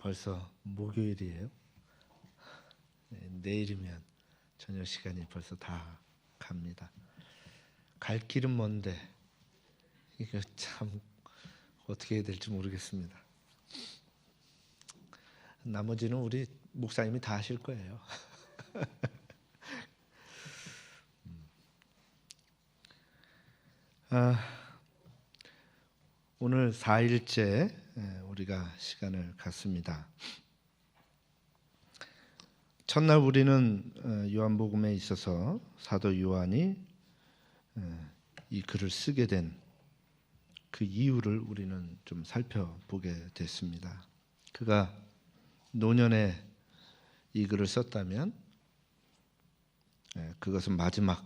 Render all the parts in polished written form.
벌써 목요일이에요. 내일이면 저녁 시간이 벌써 다 갑니다. 갈 길은 먼데 이거 참 어떻게 해야 될지 모르겠습니다. 나머지는 우리 목사님이 다 하실 거예요. 오늘 4일째 우리가 시간을 갖습니다. 첫날 우리는 요한복음에 있어서 사도 요한이 이 글을 쓰게 된 그 이유를 우리는 좀 살펴보게 됐습니다. 그가 노년에 이 글을 썼다면 그것은 마지막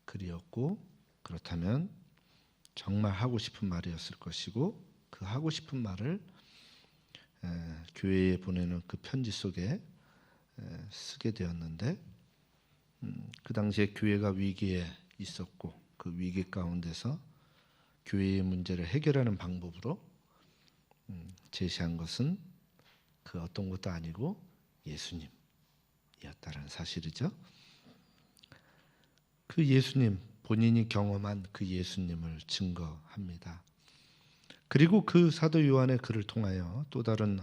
글이었고, 그렇다면 정말 하고 싶은 말이었을 것이고, 그 하고 싶은 말을 교회에 보내는 그 편지 속에 쓰게 되었는데, 그 당시에 교회가 위기에 있었고, 그 위기 가운데서 교회의 문제를 해결하는 방법으로 제시한 것은 그 어떤 것도 아니고 예수님이었다는 사실이죠. 그 예수님, 본인이 경험한 그 예수님을 증거합니다. 그리고 그 사도 요한의 글을 통하여 또 다른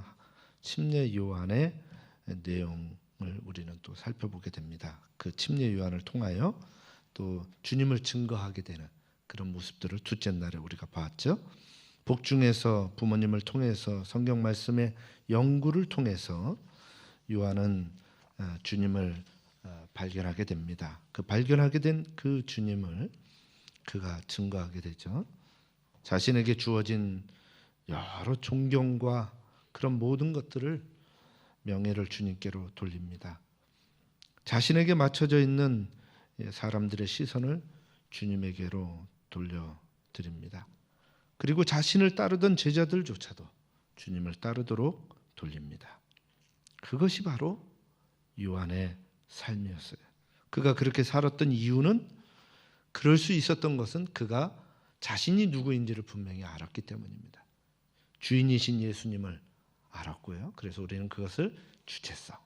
침례 요한의 내용을 우리는 또 살펴보게 됩니다. 그 침례 요한을 통하여 또 주님을 증거하게 되는 그런 모습들을 둘째 날에 우리가 봤죠. 복중에서 부모님을 통해서 성경 말씀의 연구를 통해서 요한은 주님을 발견하게 됩니다. 그 발견하게 된 그 주님을 그가 증거하게 되죠. 자신에게 주어진 여러 존경과 그런 모든 것들을 명예를 주님께로 돌립니다. 자신에게 맞춰져 있는 사람들의 시선을 주님에게로 돌려드립니다. 그리고 자신을 따르던 제자들조차도 주님을 따르도록 돌립니다. 그것이 바로 요한의 삶이었어요. 그가 그렇게 살았던 이유는, 그럴 수 있었던 것은 그가 자신이 누구인지를 분명히 알았기 때문입니다. 주인이신 예수님을 알았고요. 그래서 우리는 그것을 주체성,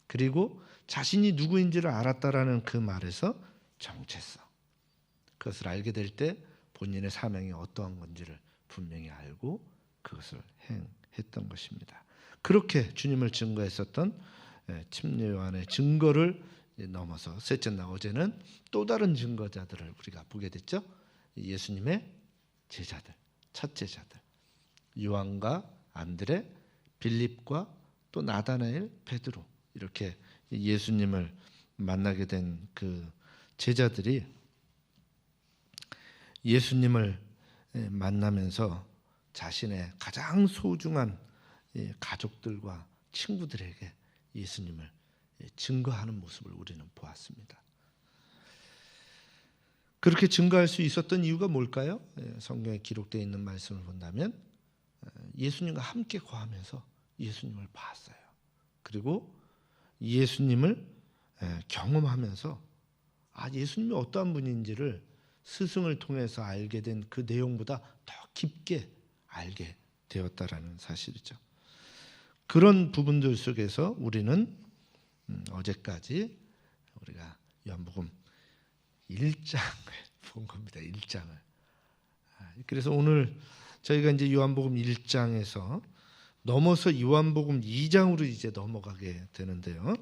그리고 자신이 누구인지를 알았다라는 그 말에서 정체성, 그것을 알게 될 때 본인의 사명이 어떠한 건지를 분명히 알고 그것을 행했던 것입니다. 그렇게 주님을 증거했었던 침례 요한의 증거를 넘어서 셋째 날 어제는 또 다른 증거자들을 우리가 보게 됐죠. 예수님의 제자들, 첫 제자들, 요한과 안드레, 빌립과 또 나다나엘, 베드로, 이렇게 예수님을 만나게 된 그 제자들이 예수님을 만나면서 자신의 가장 소중한 가족들과 친구들에게 예수님을 증거하는 모습을 우리는 보았습니다. 그렇게 증거할 수 있었던 이유가 뭘까요? 성경에 기록되어 있는 말씀을 본다면 예수님과 함께 거하면서 예수님을 봤어요. 그리고 예수님을 경험하면서 예수님이 어떠한 분인지를 스승을 통해서 알게 된 그 내용보다 더 깊게 알게 되었다라는 사실이죠. 그런 부분들 속에서 우리는 어제까지 우리가 요한복음 1장을 본 겁니다. 1장을. 그래서 오늘 저희가 이제 요한복음 1장에서 넘어서 요한복음 2장으로 이제 넘어가게 되는데요.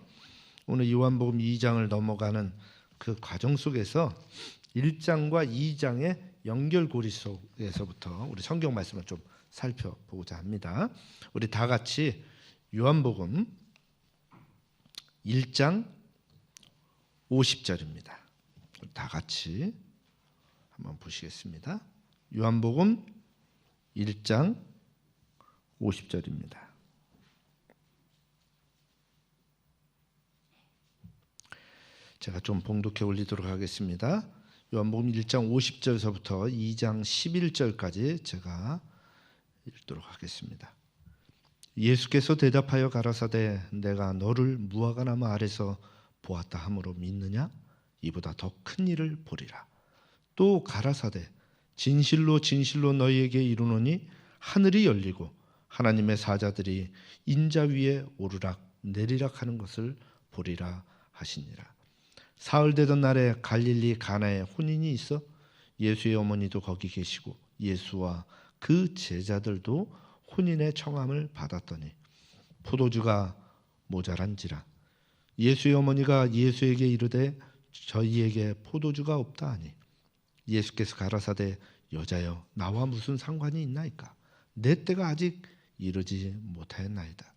오늘 요한복음 2장을 넘어가는 그 과정 속에서 1장과 2장의 연결고리 속에서부터 우리 성경 말씀을 좀 살펴보고자 합니다. 우리 다 같이 요한복음 1장 50절입니다. 다 같이 한번 보시겠습니다. 요한복음 1장 50절입니다. 제가 좀 봉독해 올리도록 하겠습니다. 요한복음 1장 50절서부터 2장 11절까지 제가 읽도록 하겠습니다. 예수께서 대답하여 가라사대 내가 너를 무화과나무 아래서 보았다 함으로 믿느냐? 이보다 더 큰 일을 보리라. 또 가라사대 진실로 진실로 너희에게 이르노니 하늘이 열리고 하나님의 사자들이 인자 위에 오르락 내리락 하는 것을 보리라 하시니라. 사흘 되던 날에 갈릴리 가나에 혼인이 있어 예수의 어머니도 거기 계시고 예수와 그 제자들도 혼인의 청함을 받았더니 포도주가 모자란지라. 예수의 어머니가 예수에게 이르되 저희에게 포도주가 없다 하니 예수께서 가라사대 여자여 나와 무슨 상관이 있나이까? 내 때가 아직 이르지 못하였나이다.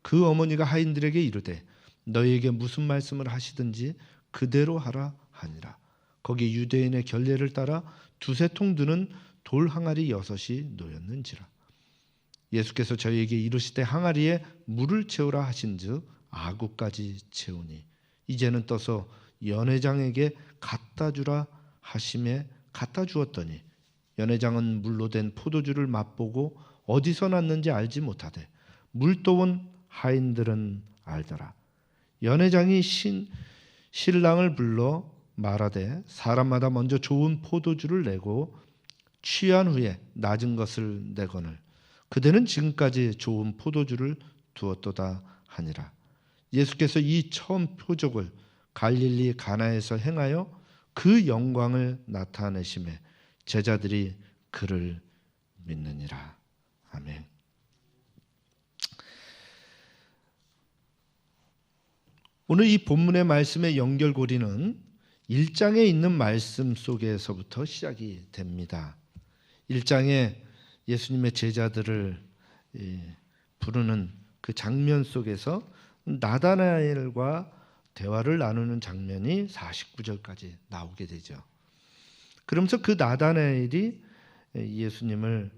그 어머니가 하인들에게 이르되 너희에게 무슨 말씀을 하시든지 그대로 하라 하니라. 거기 유대인의 결례를 따라 두세 통 드는 돌 항아리 6이 놓였는지라. 예수께서 저희에게 이르시되 항아리에 물을 채우라 하신즉 아구까지 채우니 이제는 떠서 연회장에게 갖다 주라 하심에 갖다 주었더니 연회장은 물로 된 포도주를 맛보고 어디서 났는지 알지 못하되 물떠온 하인들은 알더라. 연회장이 신랑을 불러 말하되 사람마다 먼저 좋은 포도주를 내고 취한 후에 낮은 것을 내거늘 그대는 지금까지 좋은 포도주를 두었도다 하니라. 예수께서 이 처음 표적을 갈릴리 가나에서 행하여 그 영광을 나타내심에 제자들이 그를 믿느니라. 아멘. 오늘 이 본문의 말씀의 연결고리는 1장에 있는 말씀 속에서부터 시작이 됩니다. 1장에 예수님의 제자들을 부르는 그 장면 속에서 나다나엘과 대화를 나누는 장면이 49절까지 나오게 되죠. 그러면서 그 나다나엘이 예수님을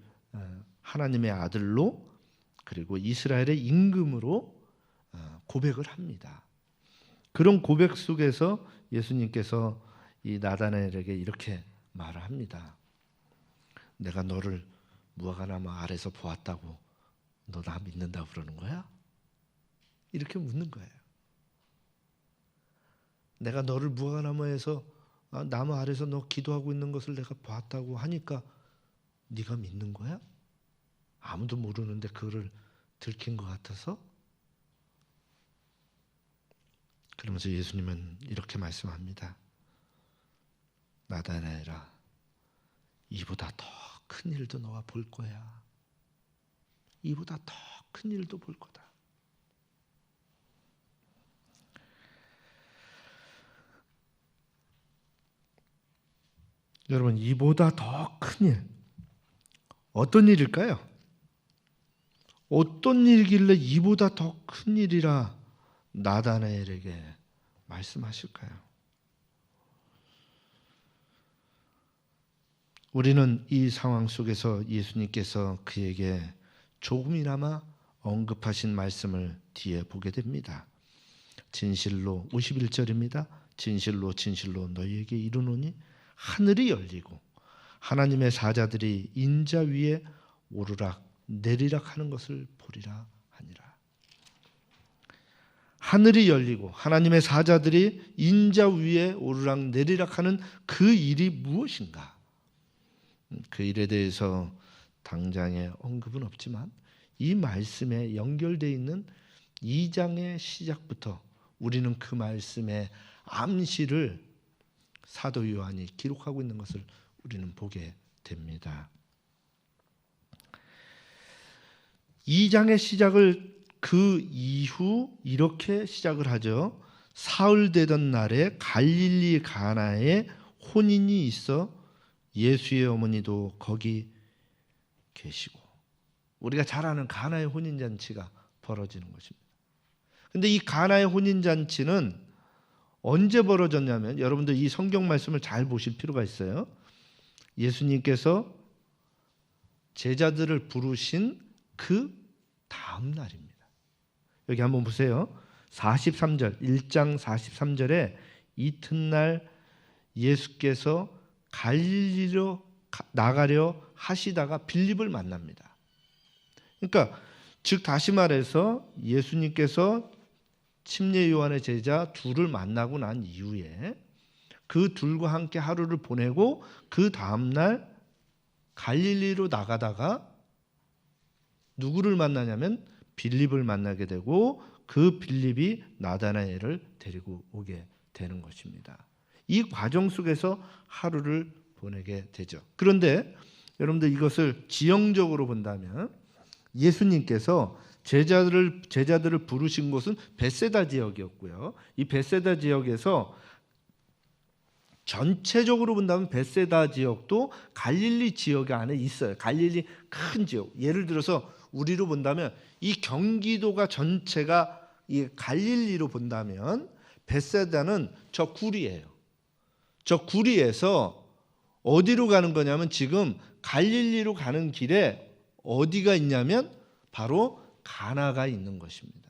하나님의 아들로 그리고 이스라엘의 임금으로 고백을 합니다. 그런 고백 속에서 예수님께서 이 나다나엘에게 이렇게 말을 합니다. 내가 너를 무화과나무 아래서 보았다고 너 나 믿는다고 그러는 거야? 이렇게 묻는 거예요. 내가 너를 무화과나무에서 나무 아래서 너 기도하고 있는 것을 내가 봤다고 하니까 네가 믿는 거야? 아무도 모르는데 그거를 들킨 것 같아서? 그러면서 예수님은 이렇게 말씀합니다. 나다나엘아, 이보다 더 큰 일도 너가 볼 거야. 이보다 더 큰 일도 볼 거다. 여러분, 이보다 더 큰 일, 어떤 일일까요? 어떤 일이길래 이보다 더 큰 일이라 나다나엘에게 말씀하실까요? 우리는 이 상황 속에서 예수님께서 그에게 조금이나마 언급하신 말씀을 뒤에 보게 됩니다. 진실로 51절입니다. 진실로 진실로 너희에게 이르노니 하늘이 열리고 하나님의 사자들이 인자 위에 오르락 내리락 하는 것을 보리라 하니라. 하늘이 열리고 하나님의 사자들이 인자 위에 오르락 내리락 하는 그 일이 무엇인가? 그 일에 대해서 당장의 언급은 없지만 이 말씀에 연결되어 있는 2장의 시작부터 우리는 그 말씀의 암시를 사도 요한이 기록하고 있는 것을 우리는 보게 됩니다. 2장의 시작을 그 이후 이렇게 시작을 하죠. 사흘 되던 날에 갈릴리 가나에 혼인이 있어 예수의 어머니도 거기 계시고, 우리가 잘 아는 가나의 혼인잔치가 벌어지는 것입니다. 그런데 이 가나의 혼인잔치는 언제 벌어졌냐면, 여러분들 이 성경 말씀을 잘 보실 필요가 있어요. 예수님께서 제자들을 부르신 그 다음 날입니다. 여기 한번 보세요. 43절, 1장 43절에 이튿날 예수께서 갈릴리로 나가려 하시다가 빌립을 만납니다. 그러니까 즉 다시 말해서 예수님께서 침례 요한의 제자 둘을 만나고 난 이후에 그 둘과 함께 하루를 보내고 그 다음날 갈릴리로 나가다가 누구를 만나냐면 빌립을 만나게 되고 그 빌립이 나다나엘을 데리고 오게 되는 것입니다. 이 과정 속에서 하루를 보내게 되죠. 그런데 여러분들 이것을 지형적으로 본다면 예수님께서 제자들을 부르신 곳은 벳세다 지역이었고요. 이 벳세다 지역에서 전체적으로 본다면 벳세다 지역도 갈릴리 지역 안에 있어요. 갈릴리 큰 지역. 예를 들어서 우리로 본다면 이 경기도가 전체가 이 갈릴리로 본다면 벳세다는 저 구리예요. 저 구리에서 어디로 가는 거냐면 지금 갈릴리로 가는 길에 어디가 있냐면 바로 가나가 있는 것입니다.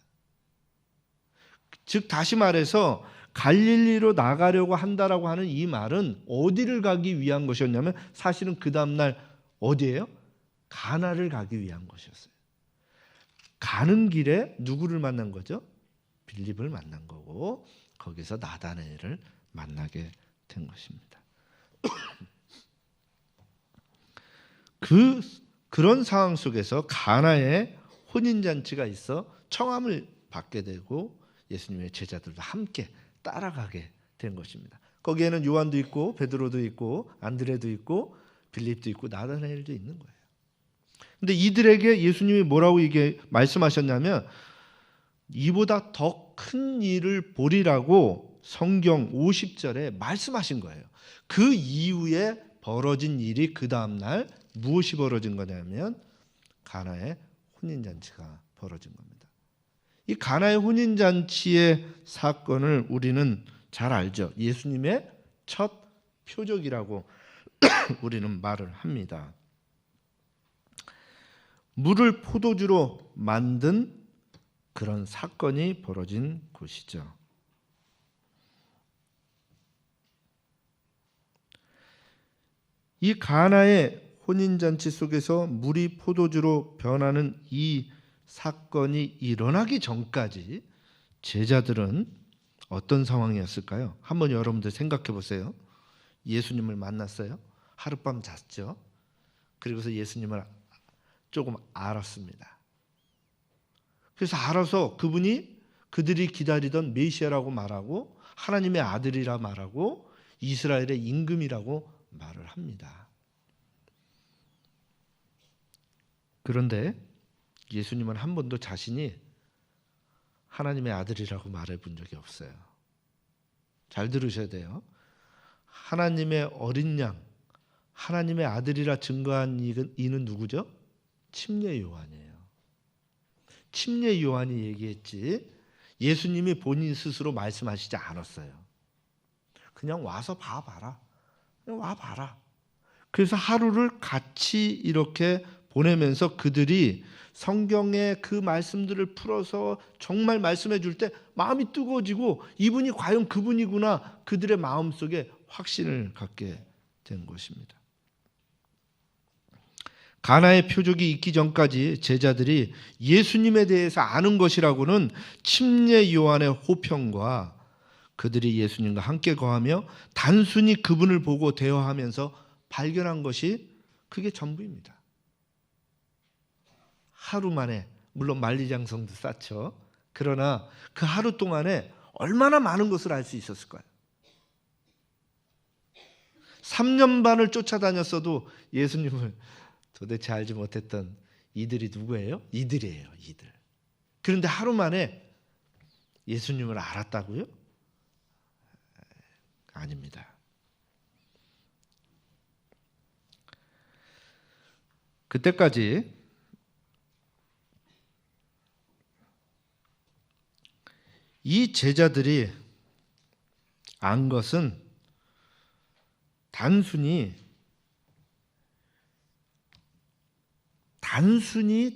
즉 다시 말해서 갈릴리로 나가려고 한다라고 하는 이 말은 어디를 가기 위한 것이었냐면 사실은 그 다음날 어디예요? 가나를 가기 위한 것이었어요. 가는 길에 누구를 만난 거죠? 빌립을 만난 거고 거기서 나다나엘을 만나게 된 것입니다. 그런 상황 속에서 가나에 혼인잔치가 있어 청함을 받게 되고 예수님의 제자들도 함께 따라가게 된 것입니다. 거기에는 요한도 있고 베드로도 있고 안드레도 있고 빌립도 있고 나다나엘도 있는 거예요. 근데 이들에게 예수님이 뭐라고 이게 말씀하셨냐면 이보다 더 큰 일을 보리라고 성경 50절에 말씀하신 거예요. 그 이후에 벌어진 일이 그 다음날 무엇이 벌어진 거냐면 가나의 혼인잔치가 벌어진 겁니다. 이 가나의 혼인잔치의 사건을 우리는 잘 알죠. 예수님의 첫 표적이라고 우리는 말을 합니다. 물을 포도주로 만든 그런 사건이 벌어진 곳이죠. 이 가나의 혼인잔치 속에서 물이 포도주로 변하는 이 사건이 일어나기 전까지 제자들은 어떤 상황이었을까요? 한번 여러분들 생각해 보세요. 예수님을 만났어요. 하룻밤 잤죠. 그리고서 예수님을 조금 알았습니다. 그래서 알아서 그들이 기다리던 메시아라고 말하고 하나님의 아들이라 말하고 이스라엘의 임금이라고 말을 합니다. 그런데 예수님은 한 번도 자신이 하나님의 아들이라고 말해본 적이 없어요. 잘 들으셔야 돼요. 하나님의 어린 양, 하나님의 아들이라 증거한 이는 누구죠? 침례 요한이에요. 침례 요한이 얘기했지 예수님이 본인 스스로 말씀하시지 않았어요. 그냥 와서 봐봐라. 그냥 와봐라. 그래서 하루를 같이 이렇게 보내면서 그들이 성경의 그 말씀들을 풀어서 정말 말씀해 줄 때 마음이 뜨거워지고 이분이 과연 그분이구나 그들의 마음속에 확신을 갖게 된 것입니다. 가나의 표적이 있기 전까지 제자들이 예수님에 대해서 아는 것이라고는 침례 요한의 호평과 그들이 예수님과 함께 거하며 단순히 그분을 보고 대화하면서 발견한 것이 그게 전부입니다. 하루 만에 물론 만리장성도 쌓죠. 그러나 그 하루 동안에 얼마나 많은 것을 알 수 있었을까요? 3년 반을 쫓아다녔어도 예수님을 도대체 알지 못했던 이들이 누구예요? 이들이에요. 이들. 그런데 하루 만에 예수님을 알았다고요? 아닙니다. 그때까지 이 제자들이 안 것은 단순히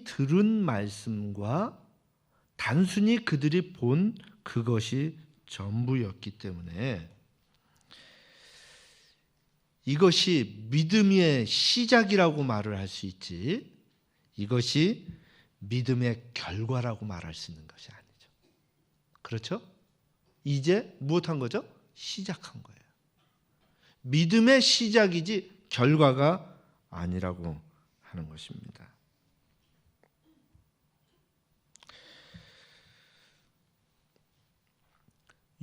들은 말씀과 단순히 그들이 본 그것이 전부였기 때문에 이것이 믿음의 시작이라고 말을 할 수 있지 이것이 믿음의 결과라고 말할 수 있는 것이 아니죠. 그렇죠? 이제 무엇한 거죠? 시작한 거예요. 믿음의 시작이지 결과가 아니라고 하는 것입니다.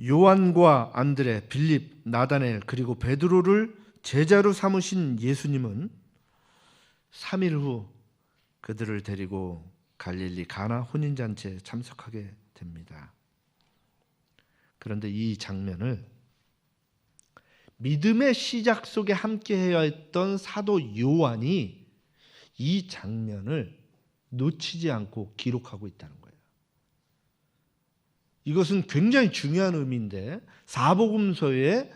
요한과 안드레, 빌립, 나다넬 그리고 베드로를 제자로 삼으신 예수님은 3일 후 그들을 데리고 갈릴리 가나 혼인잔치에 참석하게 됩니다. 그런데 이 장면을 믿음의 시작 속에 함께해야 했던 사도 요한이 이 장면을 놓치지 않고 기록하고 있다는 거예요. 이것은 굉장히 중요한 의미인데 사복음서에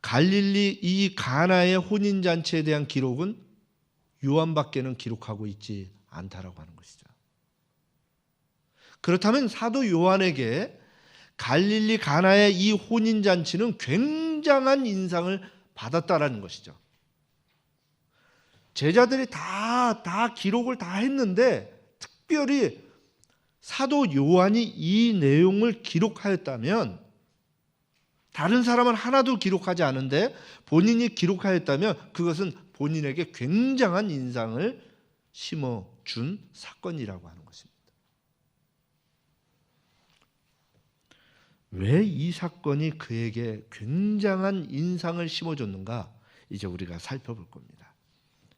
갈릴리 이 가나의 혼인잔치에 대한 기록은 요한밖에는 기록하고 있지 않다라고 하는 것이죠. 그렇다면 사도 요한에게 갈릴리 가나의 이 혼인잔치는 굉장한 인상을 받았다라는 것이죠. 제자들이 다 기록을 다 했는데 특별히 사도 요한이 이 내용을 기록하였다면, 다른 사람은 하나도 기록하지 않은데 본인이 기록하였다면 그것은 본인에게 굉장한 인상을 심어준 사건이라고 하는 것입니다. 왜 이 사건이 그에게 굉장한 인상을 심어줬는가? 이제 우리가 살펴볼 겁니다.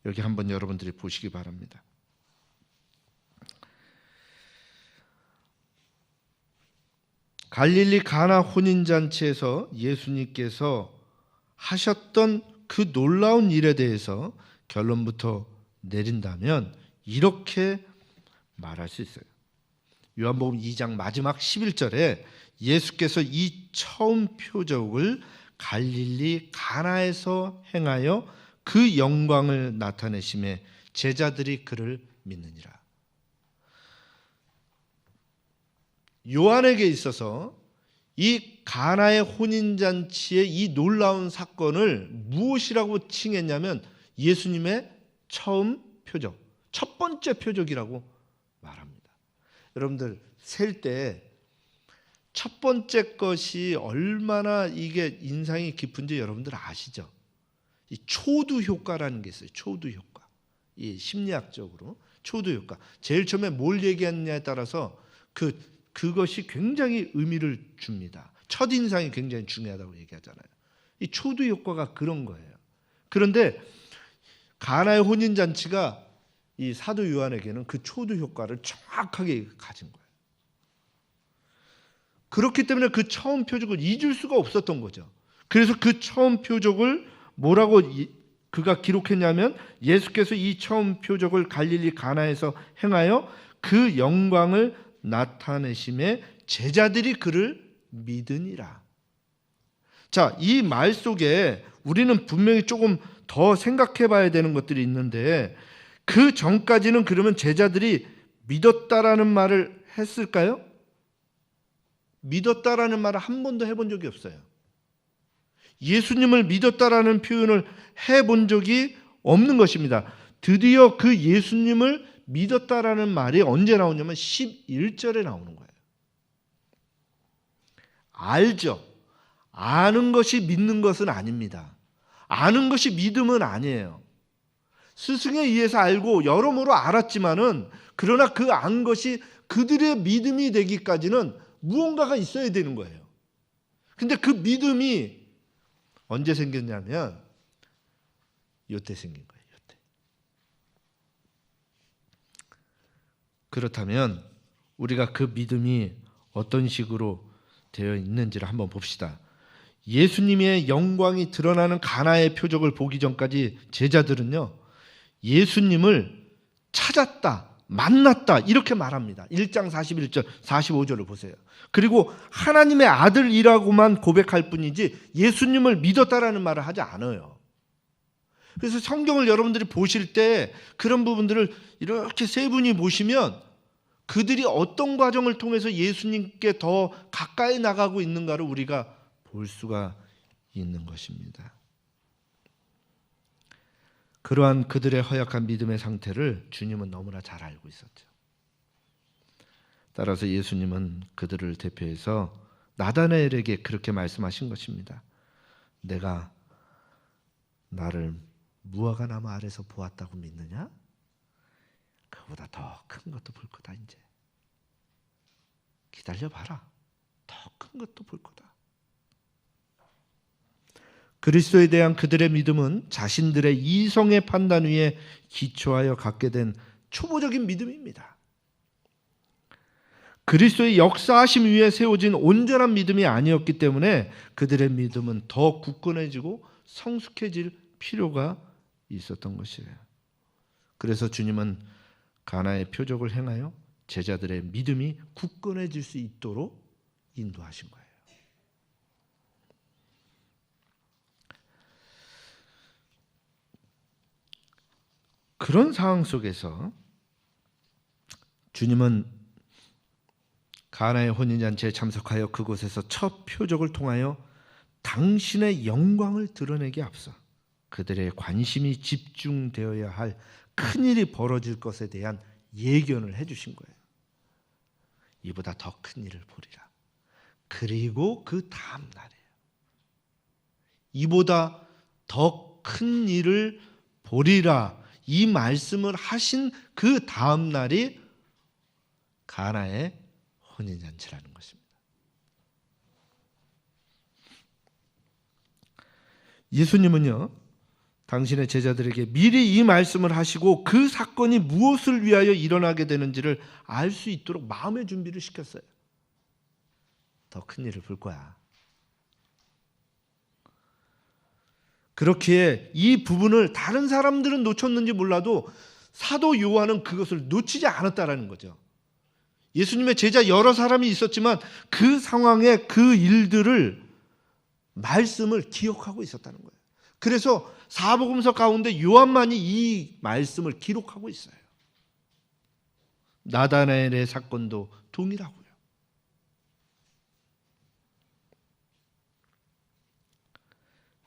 여기 한번 여러분들이 보시기 바랍니다. 갈릴리 가나 혼인잔치에서 예수님께서 하셨던 그 놀라운 일에 대해서 결론부터 내린다면 이렇게 말할 수 있어요. 요한복음 2장 마지막 11절에 예수께서 이 처음 표적을 갈릴리 가나에서 행하여 그 영광을 나타내심에 제자들이 그를 믿느니라. 요한에게 있어서 이 가나의 혼인잔치의 이 놀라운 사건을 무엇이라고 칭했냐면 예수님의 처음 표적, 첫 번째 표적이라고 말합니다. 여러분들 셀 때 첫 번째 것이 얼마나 이게 인상이 깊은지 여러분들 아시죠? 이 초두 효과라는 게 있어요. 초두 효과. 이 심리학적으로 초두 효과. 제일 처음에 뭘 얘기했냐에 따라서 그것이 굉장히 의미를 줍니다. 첫 인상이 굉장히 중요하다고 얘기하잖아요. 이 초두 효과가 그런 거예요. 그런데 가나의 혼인잔치가 이 사도 요한에게는 그 초두 효과를 정확하게 가진 거예요. 그렇기 때문에 그 처음 표적을 잊을 수가 없었던 거죠. 그래서 그 처음 표적을 뭐라고 그가 기록했냐면 예수께서 이 처음 표적을 갈릴리 가나에서 행하여 그 영광을 나타내심에 제자들이 그를 믿으니라. 자, 이 말 속에 우리는 분명히 조금 더 생각해 봐야 되는 것들이 있는데, 그 전까지는 그러면 제자들이 믿었다라는 말을 했을까요? 믿었다라는 말을 한 번도 해본 적이 없어요. 예수님을 믿었다라는 표현을 해본 적이 없는 것입니다. 드디어 그 예수님을 믿었다라는 말이 언제 나오냐면 11절에 나오는 거예요. 알죠. 아는 것이 믿는 것은 아닙니다. 아는 것이 믿음은 아니에요. 스승에 의해서 알고 여러모로 알았지만은, 그러나 그 안 것이 그들의 믿음이 되기까지는 무언가가 있어야 되는 거예요. 근데 그 믿음이 언제 생겼냐면 이때 생긴 거예요. 이때. 그렇다면 우리가 그 믿음이 어떤 식으로 되어 있는지를 한번 봅시다. 예수님의 영광이 드러나는 가나의 표적을 보기 전까지 제자들은요, 예수님을 찾았다, 만났다 이렇게 말합니다. 1장 41절, 45절을 보세요. 그리고 하나님의 아들이라고만 고백할 뿐이지 예수님을 믿었다라는 말을 하지 않아요. 그래서 성경을 여러분들이 보실 때 그런 부분들을 이렇게 세 분이 보시면 그들이 어떤 과정을 통해서 예수님께 더 가까이 나가고 있는가를 우리가 볼 수가 있는 것입니다. 그러한 그들의 허약한 믿음의 상태를 주님은 너무나 잘 알고 있었죠. 따라서 예수님은 그들을 대표해서 나다나엘에게 그렇게 말씀하신 것입니다. 내가 나를 무화과 나무 아래서 보았다고 믿느냐? 그보다 더 큰 것도 볼 거다. 이제 기다려봐라. 더 큰 것도 볼 거다. 그리스도에 대한 그들의 믿음은 자신들의 이성의 판단 위에 기초하여 갖게 된 초보적인 믿음입니다. 그리스도의 역사하심 위에 세워진 온전한 믿음이 아니었기 때문에 그들의 믿음은 더 굳건해지고 성숙해질 필요가 있었던 것이에요. 그래서 주님은 가나의 표적을 행하여 제자들의 믿음이 굳건해질 수 있도록 인도하신 거예요. 그런 상황 속에서 주님은 가나의 혼인잔치에 참석하여 그곳에서 첫 표적을 통하여 당신의 영광을 드러내기에 앞서 그들의 관심이 집중되어야 할 큰일이 벌어질 것에 대한 예견을 해주신 거예요. 이보다 더 큰 일을 보리라. 그리고 그 다음 날이에요. 이보다 더 큰 일을 보리라. 이 말씀을 하신 그 다음 날이 가나의 혼인잔치라는 것입니다. 예수님은요, 당신의 제자들에게 미리 이 말씀을 하시고 그 사건이 무엇을 위하여 일어나게 되는지를 알 수 있도록 마음의 준비를 시켰어요. 더 큰 일을 볼 거야. 그렇기에 이 부분을 다른 사람들은 놓쳤는지 몰라도 사도 요한은 그것을 놓치지 않았다라는 거죠. 예수님의 제자 여러 사람이 있었지만 그 상황에 그 일들을 말씀을 기억하고 있었다는 거예요. 그래서 사복음서 가운데 요한만이 이 말씀을 기록하고 있어요. 나다나엘의 사건도 동일하고요.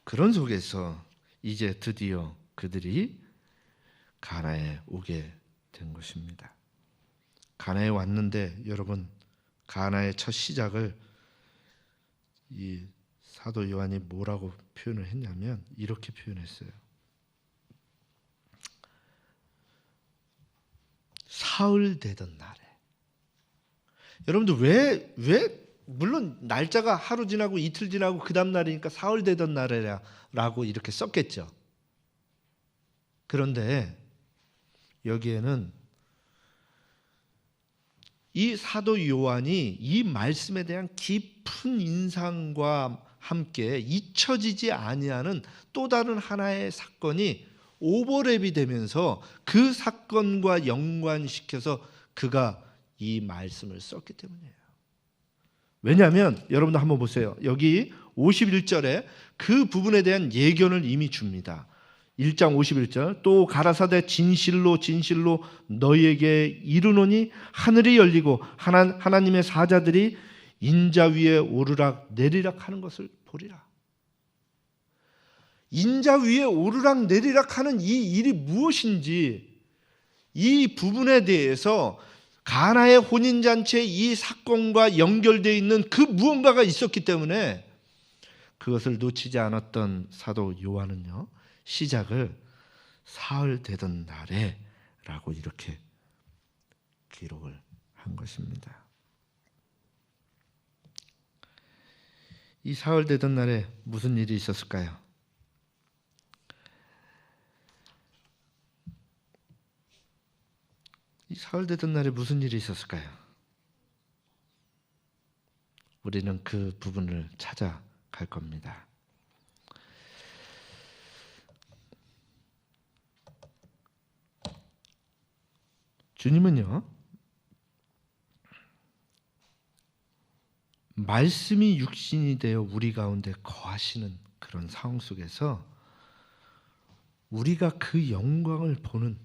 그런 속에서 이제 드디어 그들이 가나에 오게 된 것입니다. 가나에 왔는데 여러분, 가나의 첫 시작을 이 사도 요한이 뭐라고 표현을 했냐면 이렇게 표현했어요. 사흘 되던 날에. 여러분들 왜 물론 날짜가 하루 지나고 이틀 지나고 그 다음 날이니까 사흘 되던 날이라고 이렇게 썼겠죠. 그런데 여기에는 이 사도 요한이 이 말씀에 대한 깊은 인상과 함께 잊혀지지 아니하는 또 다른 하나의 사건이 오버랩이 되면서 그 사건과 연관시켜서 그가 이 말씀을 썼기 때문이에요. 왜냐하면 여러분들 한번 보세요. 여기 51절에 그 부분에 대한 예견을 이미 줍니다. 1장 51절, 또 가라사대 진실로 진실로 너희에게 이르노니 하늘이 열리고 하나님의 사자들이 인자 위에 오르락 내리락 하는 것을 보리라. 인자 위에 오르락 내리락 하는 이 일이 무엇인지, 이 부분에 대해서 가나의 혼인잔치의 이 사건과 연결되어 있는 그 무언가가 있었기 때문에 그것을 놓치지 않았던 사도 요한은요, 시작을 사흘 되던 날에 라고 이렇게 기록을 한 것입니다. 이 사흘 되던 날에 무슨 일이 있었을까요? 이 사흘 되던 날에 무슨 일이 있었을까요? 우리는 그 부분을 찾아갈 겁니다. 주님은요, 말씀이 육신이 되어 우리 가운데 거하시는 그런 상황 속에서 우리가 그 영광을 보는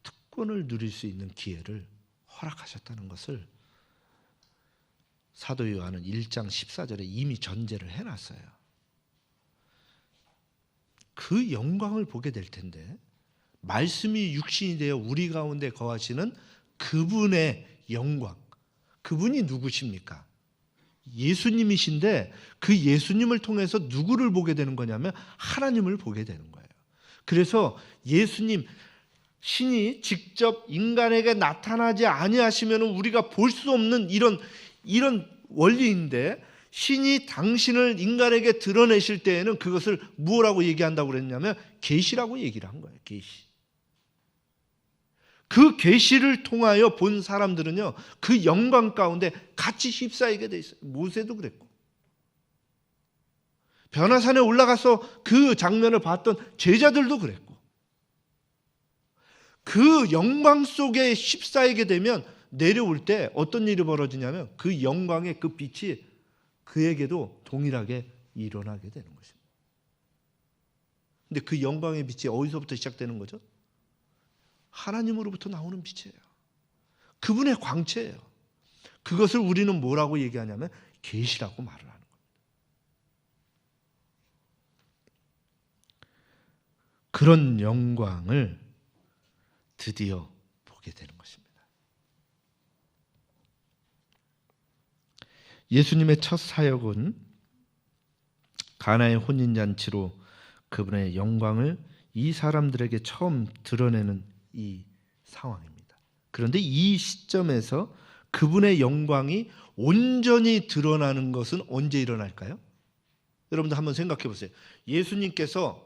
특권을 누릴 수 있는 기회를 허락하셨다는 것을 사도 요한은 1장 14절에 이미 전제를 해놨어요. 그 영광을 보게 될 텐데, 말씀이 육신이 되어 우리 가운데 거하시는 그분의 영광, 그분이 누구십니까? 예수님이신데 그 예수님을 통해서 누구를 보게 되는 거냐면 하나님을 보게 되는 거예요. 그래서 예수님, 신이 직접 인간에게 나타나지 아니하시면 우리가 볼 수 없는 이런 원리인데, 신이 당신을 인간에게 드러내실 때에는 그것을 무엇라고 얘기한다고 그랬냐면 계시라고 얘기를 한 거예요. 계시. 그 계시를 통하여 본 사람들은요, 그 영광 가운데 같이 휩싸이게 돼 있어요. 모세도 그랬고, 변화산에 올라가서 그 장면을 봤던 제자들도 그랬고, 그 영광 속에 휩싸이게 되면 내려올 때 어떤 일이 벌어지냐면 그 영광의 그 빛이 그에게도 동일하게 일어나게 되는 것입니다. 근데 그 영광의 빛이 어디서부터 시작되는 거죠? 하나님으로부터 나오는 빛이에요. 그분의 광채예요. 그것을 우리는 뭐라고 얘기하냐면 계시라고 말을 하는 겁니다. 그런 영광을 드디어 보게 되는 것입니다. 예수님의 첫 사역은 가나의 혼인잔치로 그분의 영광을 이 사람들에게 처음 드러내는 이 상황입니다. 그런데 이 시점에서 그분의 영광이 온전히 드러나는 것은 언제 일어날까요? 여러분들 한번 생각해 보세요. 예수님께서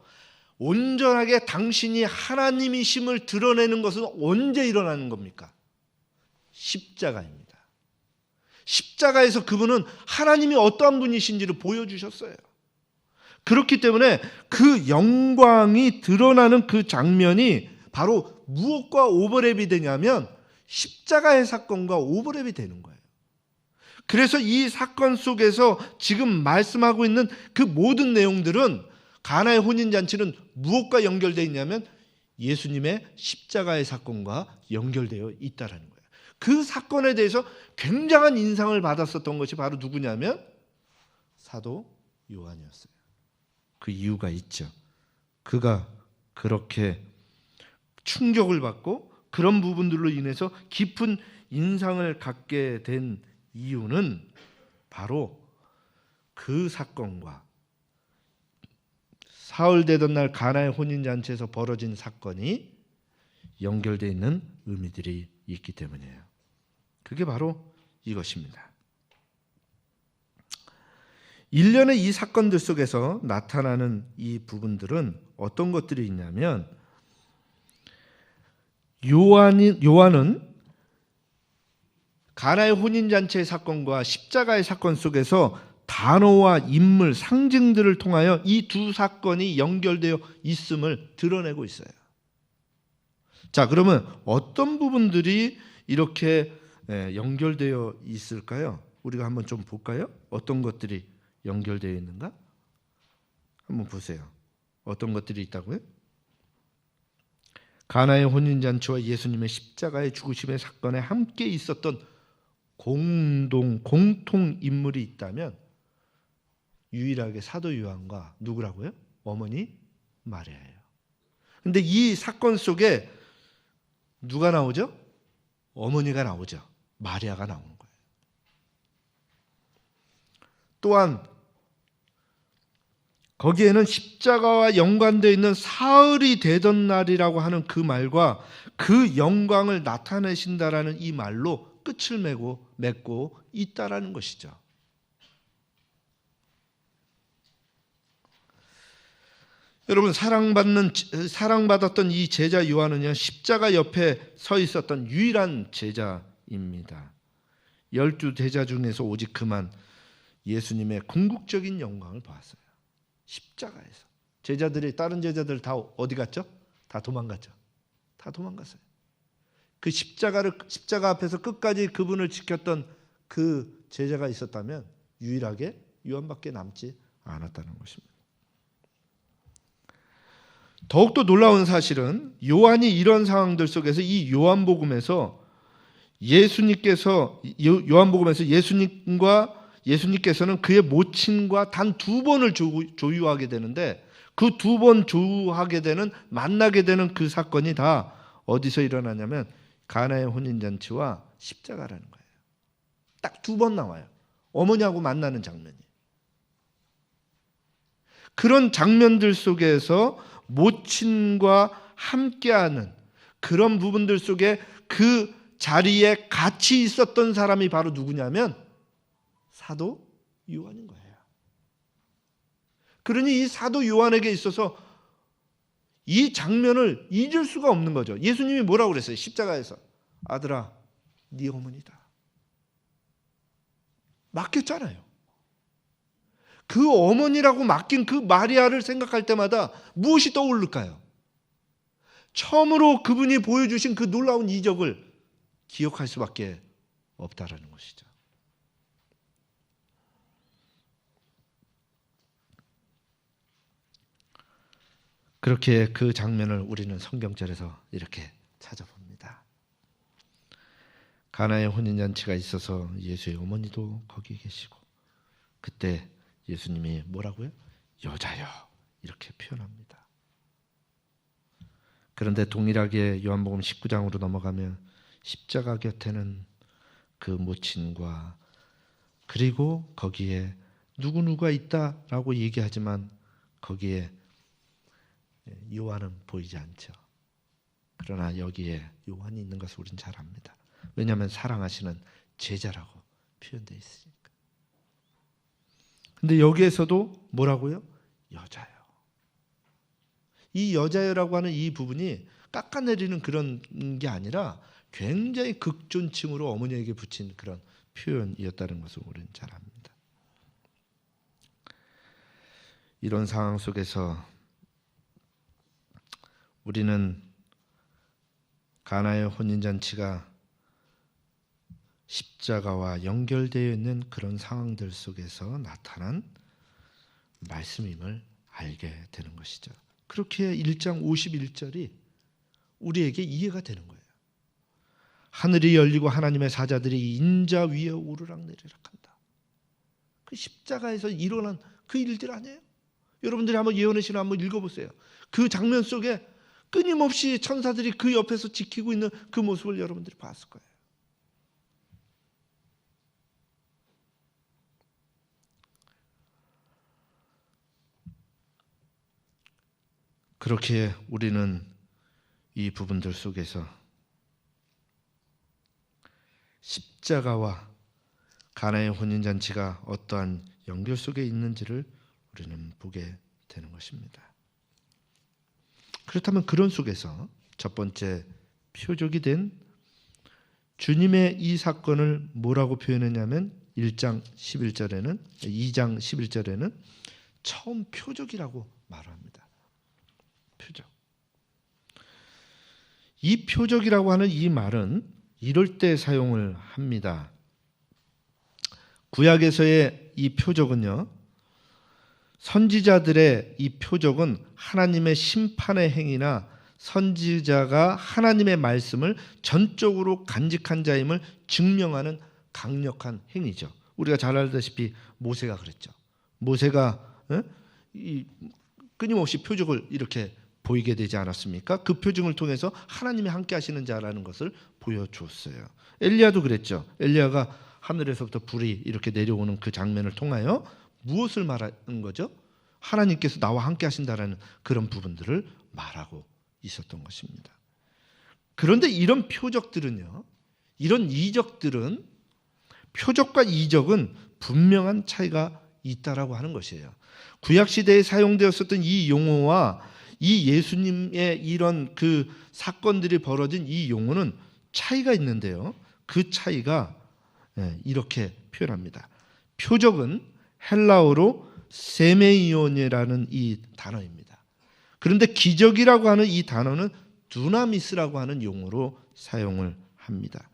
온전하게 당신이 하나님이심을 드러내는 것은 언제 일어나는 겁니까? 십자가입니다. 십자가에서 그분은 하나님이 어떠한 분이신지를 보여주셨어요. 그렇기 때문에 그 영광이 드러나는 그 장면이 바로 무엇과 오버랩이 되냐면 십자가의 사건과 오버랩이 되는 거예요. 그래서 이 사건 속에서 지금 말씀하고 있는 그 모든 내용들은 가나의 혼인잔치는 무엇과 연결되어 있냐면 예수님의 십자가의 사건과 연결되어 있다는 거예요. 그 사건에 대해서 굉장한 인상을 받았었던 것이 바로 누구냐면 사도 요한이었어요. 그 이유가 있죠. 그가 그렇게 충격을 받고 그런 부분들로 인해서 깊은 인상을 갖게 된 이유는 바로 그 사건과 사흘되던 날 가나의 혼인잔치에서 벌어진 사건이 연결되어 있는 의미들이 있기 때문이에요. 그게 바로 이것입니다. 일련의 이 사건들 속에서 나타나는 이 부분들은 어떤 것들이 있냐면 요한은 가나의 혼인잔치의 사건과 십자가의 사건 속에서 단어와 인물, 상징들을 통하여 이 두 사건이 연결되어 있음을 드러내고 있어요. 자, 그러면 어떤 부분들이 이렇게 연결되어 있을까요? 우리가 한번 좀 볼까요? 어떤 것들이 연결되어 있는가? 한번 보세요. 어떤 것들이 있다고요? 가나의 혼인잔치와 예수님의 십자가의 죽으심의 사건에 함께 있었던 공통 인물이 있다면 유일하게 사도 요한과 누구라고요? 어머니 마리아예요. 근데 이 사건 속에 누가 나오죠? 어머니가 나오죠. 마리아가 나오는 거예요. 또한 거기에는 십자가와 연관되어 있는 사흘이 되던 날이라고 하는 그 말과 그 영광을 나타내신다라는 이 말로 끝을 맺고 있다라는 것이죠. 여러분, 사랑받았던 이 제자 요한은요, 십자가 옆에 서 있었던 유일한 제자입니다. 12제자 중에서 오직 그만 예수님의 궁극적인 영광을 보았어요. 십자가에서. 다른 제자들 다 어디 갔죠? 다 도망갔죠. 다 도망갔어요. 그 십자가 앞에서 끝까지 그분을 지켰던 그 제자가 있었다면 유일하게 요한밖에 남지 않았다는 것입니다. 더욱더 놀라운 사실은 요한이 이런 상황들 속에서 이 요한복음에서 예수님께서는 그의 모친과 단 2번을 조유하게 되는데 그 2번 조유하게 되는 만나게 되는 그 사건이 다 어디서 일어나냐면 가나의 혼인잔치와 십자가라는 거예요. 딱 2번 나와요. 어머니하고 만나는 장면이. 그런 장면들 속에서 모친과 함께하는 그런 부분들 속에 그 자리에 같이 있었던 사람이 바로 누구냐면 사도 요한인 거예요. 그러니 이 사도 요한에게 있어서 이 장면을 잊을 수가 없는 거죠. 예수님이 뭐라고 그랬어요? 십자가에서 아들아, 네 어머니다. 맡겼잖아요. 그 어머니라고 맡긴 그 마리아를 생각할 때마다 무엇이 떠오를까요? 처음으로 그분이 보여주신 그 놀라운 이적을 기억할 수밖에 없다라는 것이죠. 그렇게 그 장면을 우리는 성경절에서 이렇게 찾아봅니다. 가나의 혼인잔치가 있어서 예수의 어머니도 거기 계시고, 그때 예수님이 뭐라고요? 여자여, 이렇게 표현합니다. 그런데 동일하게 요한복음 19장으로 넘어가면 십자가 곁에는 그 모친과 그리고 거기에 누구누가 있다라고 얘기하지만 거기에 요한은 보이지 않죠. 그러나 여기에 요한이 있는 것을 우리는 잘 압니다. 왜냐하면 사랑하시는 제자라고 표현되어 있으니까. 근데 여기에서도 뭐라고요? 여자요. 이 여자요라고 하는 이 부분이 깎아내리는 그런 게 아니라 굉장히 극존칭으로 어머니에게 붙인 그런 표현이었다는 것을 우리는 잘 압니다. 이런 상황 속에서 우리는 가나의 혼인잔치가 십자가와 연결되어 있는 그런 상황들 속에서 나타난 말씀임을 알게 되는 것이죠. 그렇게 1장 51절이 우리에게 이해가 되는 거예요. 하늘이 열리고 하나님의 사자들이 인자 위에 오르락내리락 한다. 그 십자가에서 일어난 그 일들 아니에요? 여러분들이 한번 예언의 신을 한번 읽어보세요. 그 장면 속에 끊임없이 천사들이 그 옆에서 지키고 있는 그 모습을 여러분들이 봤을 거예요. 그렇게 우리는 이 부분들 속에서 십자가와 가나의 혼인잔치가 어떠한 연결 속에 있는지를 우리는 보게 되는 것입니다. 그렇다면 그런 속에서 첫 번째 표적이 된 주님의 이 사건을 뭐라고 표현했냐면 2장 11절에는 처음 표적이라고 말합니다. 표적. 이 표적이라고 하는 이 말은 이럴 때 사용을 합니다. 구약에서의 이 표적은요, 선지자들의 이 표적은 하나님의 심판의 행위나 선지자가 하나님의 말씀을 전적으로 간직한 자임을 증명하는 강력한 행위죠. 우리가 잘 알다시피 모세가 그랬죠. 모세가 끊임없이 표적을 이렇게 보이게 되지 않았습니까? 그 표징을 통해서 하나님이 함께 하시는 자라는 것을 보여주었어요. 엘리야도 그랬죠. 엘리야가 하늘에서부터 불이 이렇게 내려오는 그 장면을 통하여 무엇을 말하는 거죠? 하나님께서 나와 함께 하신다라는 그런 부분들을 말하고 있었던 것입니다. 그런데 이런 표적들은요, 이런 이적들은 표적과 이적은 분명한 차이가 있다라고 하는 것이에요. 구약시대에 사용되었었던 이 용어와 이 예수님의 이런 그 사건들이 벌어진 이 용어는 차이가 있는데요. 그 차이가 이렇게 표현합니다. 표적은 헬라어로 세메이온이라는 이 단어입니다. 그런데 기적이라고 하는 이 단어는 두나미스라고 하는 용어로 사용을 합니다.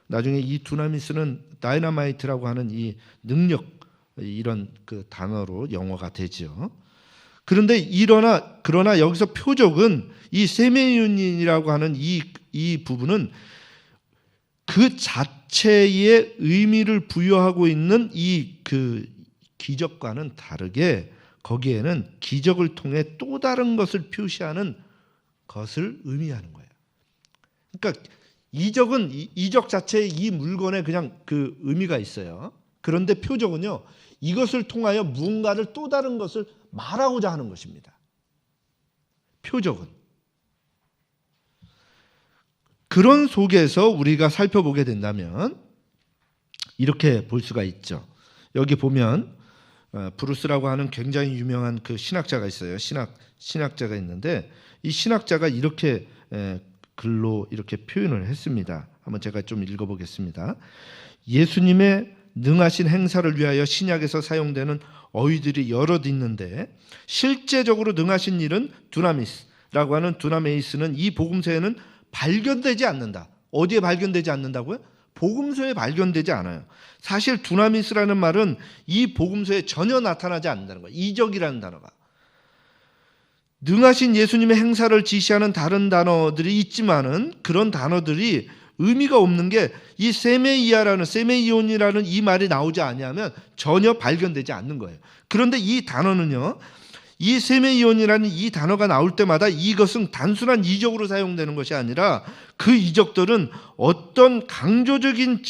나중에 이 두나미스는 다이너마이트라고 하는 이 능력, 이런 그 단어로 영어가 되죠. 그런데 그러나 여기서 표적은 이 세메이온이라고 하는 이 부분은 그 자체의 의미를 부여하고 있는 이 그 기적과는 다르게 거기에는 기적을 통해 또 다른 것을 표시하는 것을 의미하는 거예요. 그러니까 이적은 이적 자체의 이 물건에 그냥 그 의미가 있어요. 그런데 표적은요, 이것을 통하여 무언가를 또 다른 것을 말하고자 하는 것입니다. 표적은. 그런 속에서 우리가 살펴보게 된다면 이렇게 볼 수가 있죠. 여기 보면 브루스라고 하는 굉장히 유명한 그 신학자가 있어요. 신학자가 있는데 이 신학자가 이렇게 글로 이렇게 표현을 했습니다. 한번 제가 좀 읽어보겠습니다. 예수님의 능하신 행사를 위하여 신약에서 사용되는 어휘들이 여럿 있는데 실제적으로 능하신 일은 두나미스라고 하는 두나메이스는 이 복음서에는 발견되지 않는다. 어디에 발견되지 않는다고요? 복음서에 발견되지 않아요. 사실 두나미스라는 말은 이 복음서에 전혀 나타나지 않는다는 거예요. 이적이라는 단어가. 능하신 예수님의 행사를 지시하는 다른 단어들이 있지만은 그런 단어들이 의미가 없는 게 이 세메이온이라는 이 말이 나오지 아니하면 전혀 발견되지 않는 거예요. 그런데 이 단어는요, 이 세메이온이라는 이 단어가 나올 때마다 이것은 단순한 이적으로 사용되는 것이 아니라 그 이적들은 어떤 강조적인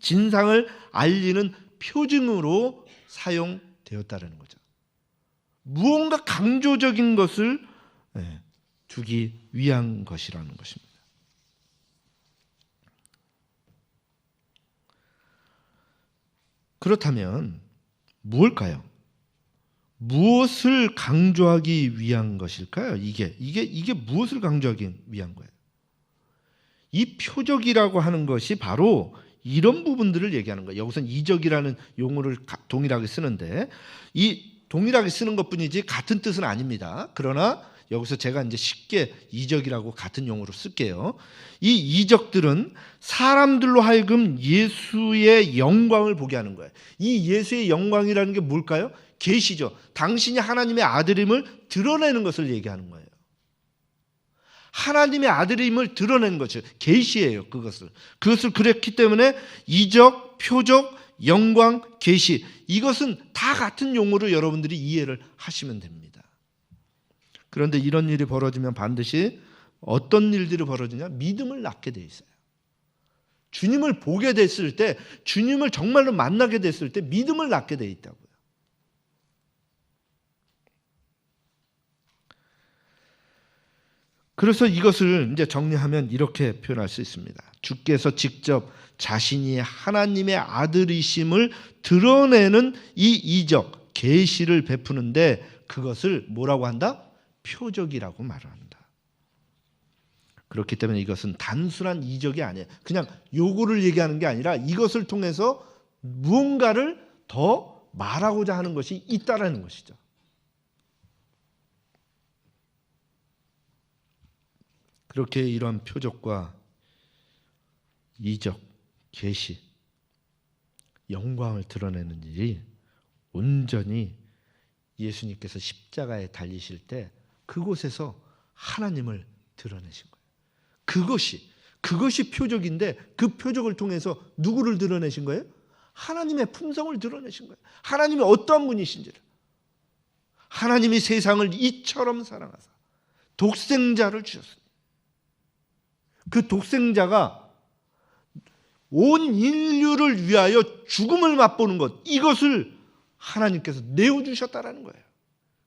진상을 알리는 표징으로 사용되었다는 거죠. 무언가 강조적인 것을 주기 위한 것이라는 것입니다. 그렇다면 무엇일까요? 무엇을 강조하기 위한 것일까요? 이게 무엇을 강조하기 위한 거예요? 이 표적이라고 하는 것이 바로 이런 부분들을 얘기하는 거예요. 여기서는 이적이라는 용어를 동일하게 쓰는데 이 동일하게 쓰는 것뿐이지 같은 뜻은 아닙니다. 그러나 여기서 제가 이제 쉽게 이적이라고 같은 용어로 쓸게요. 이 이적들은 사람들로 하여금 예수의 영광을 보게 하는 거예요. 이 예수의 영광이라는 게 뭘까요? 계시죠. 당신이 하나님의 아들임을 드러내는 것을 얘기하는 거예요. 하나님의 아들임을 드러내는 것이죠. 계시예요. 그것을 그랬기 때문에 이적, 표적, 영광, 계시, 이것은 다 같은 용어로 여러분들이 이해를 하시면 됩니다. 그런데 이런 일이 벌어지면 반드시 어떤 일들이 벌어지냐? 믿음을 낳게 돼 있어요. 주님을 보게 됐을 때, 주님을 정말로 만나게 됐을 때 믿음을 낳게 돼 있다고요. 그래서 이것을 이제 정리하면 이렇게 표현할 수 있습니다. 주께서 직접 자신이 하나님의 아들이심을 드러내는 이 이적, 계시를 베푸는데 그것을 뭐라고 한다? 표적이라고 말을 한다. 그렇기 때문에 이것은 단순한 이적이 아니에요. 그냥 요거를 얘기하는 게 아니라 이것을 통해서 무언가를 더 말하고자 하는 것이 있다라는 것이죠. 그렇게 이러한 표적과 이적, 계시, 영광을 드러내는 일이 온전히 예수님께서 십자가에 달리실 때 그곳에서 하나님을 드러내신 거예요. 그것이 표적인데 그 표적을 통해서 누구를 드러내신 거예요? 하나님의 품성을 드러내신 거예요. 하나님이 어떠한 분이신지를. 하나님이 세상을 이처럼 사랑하사 독생자를 주셨습니다. 그 독생자가 온 인류를 위하여 죽음을 맛보는 것, 이것을 하나님께서 내어주셨다라는 거예요.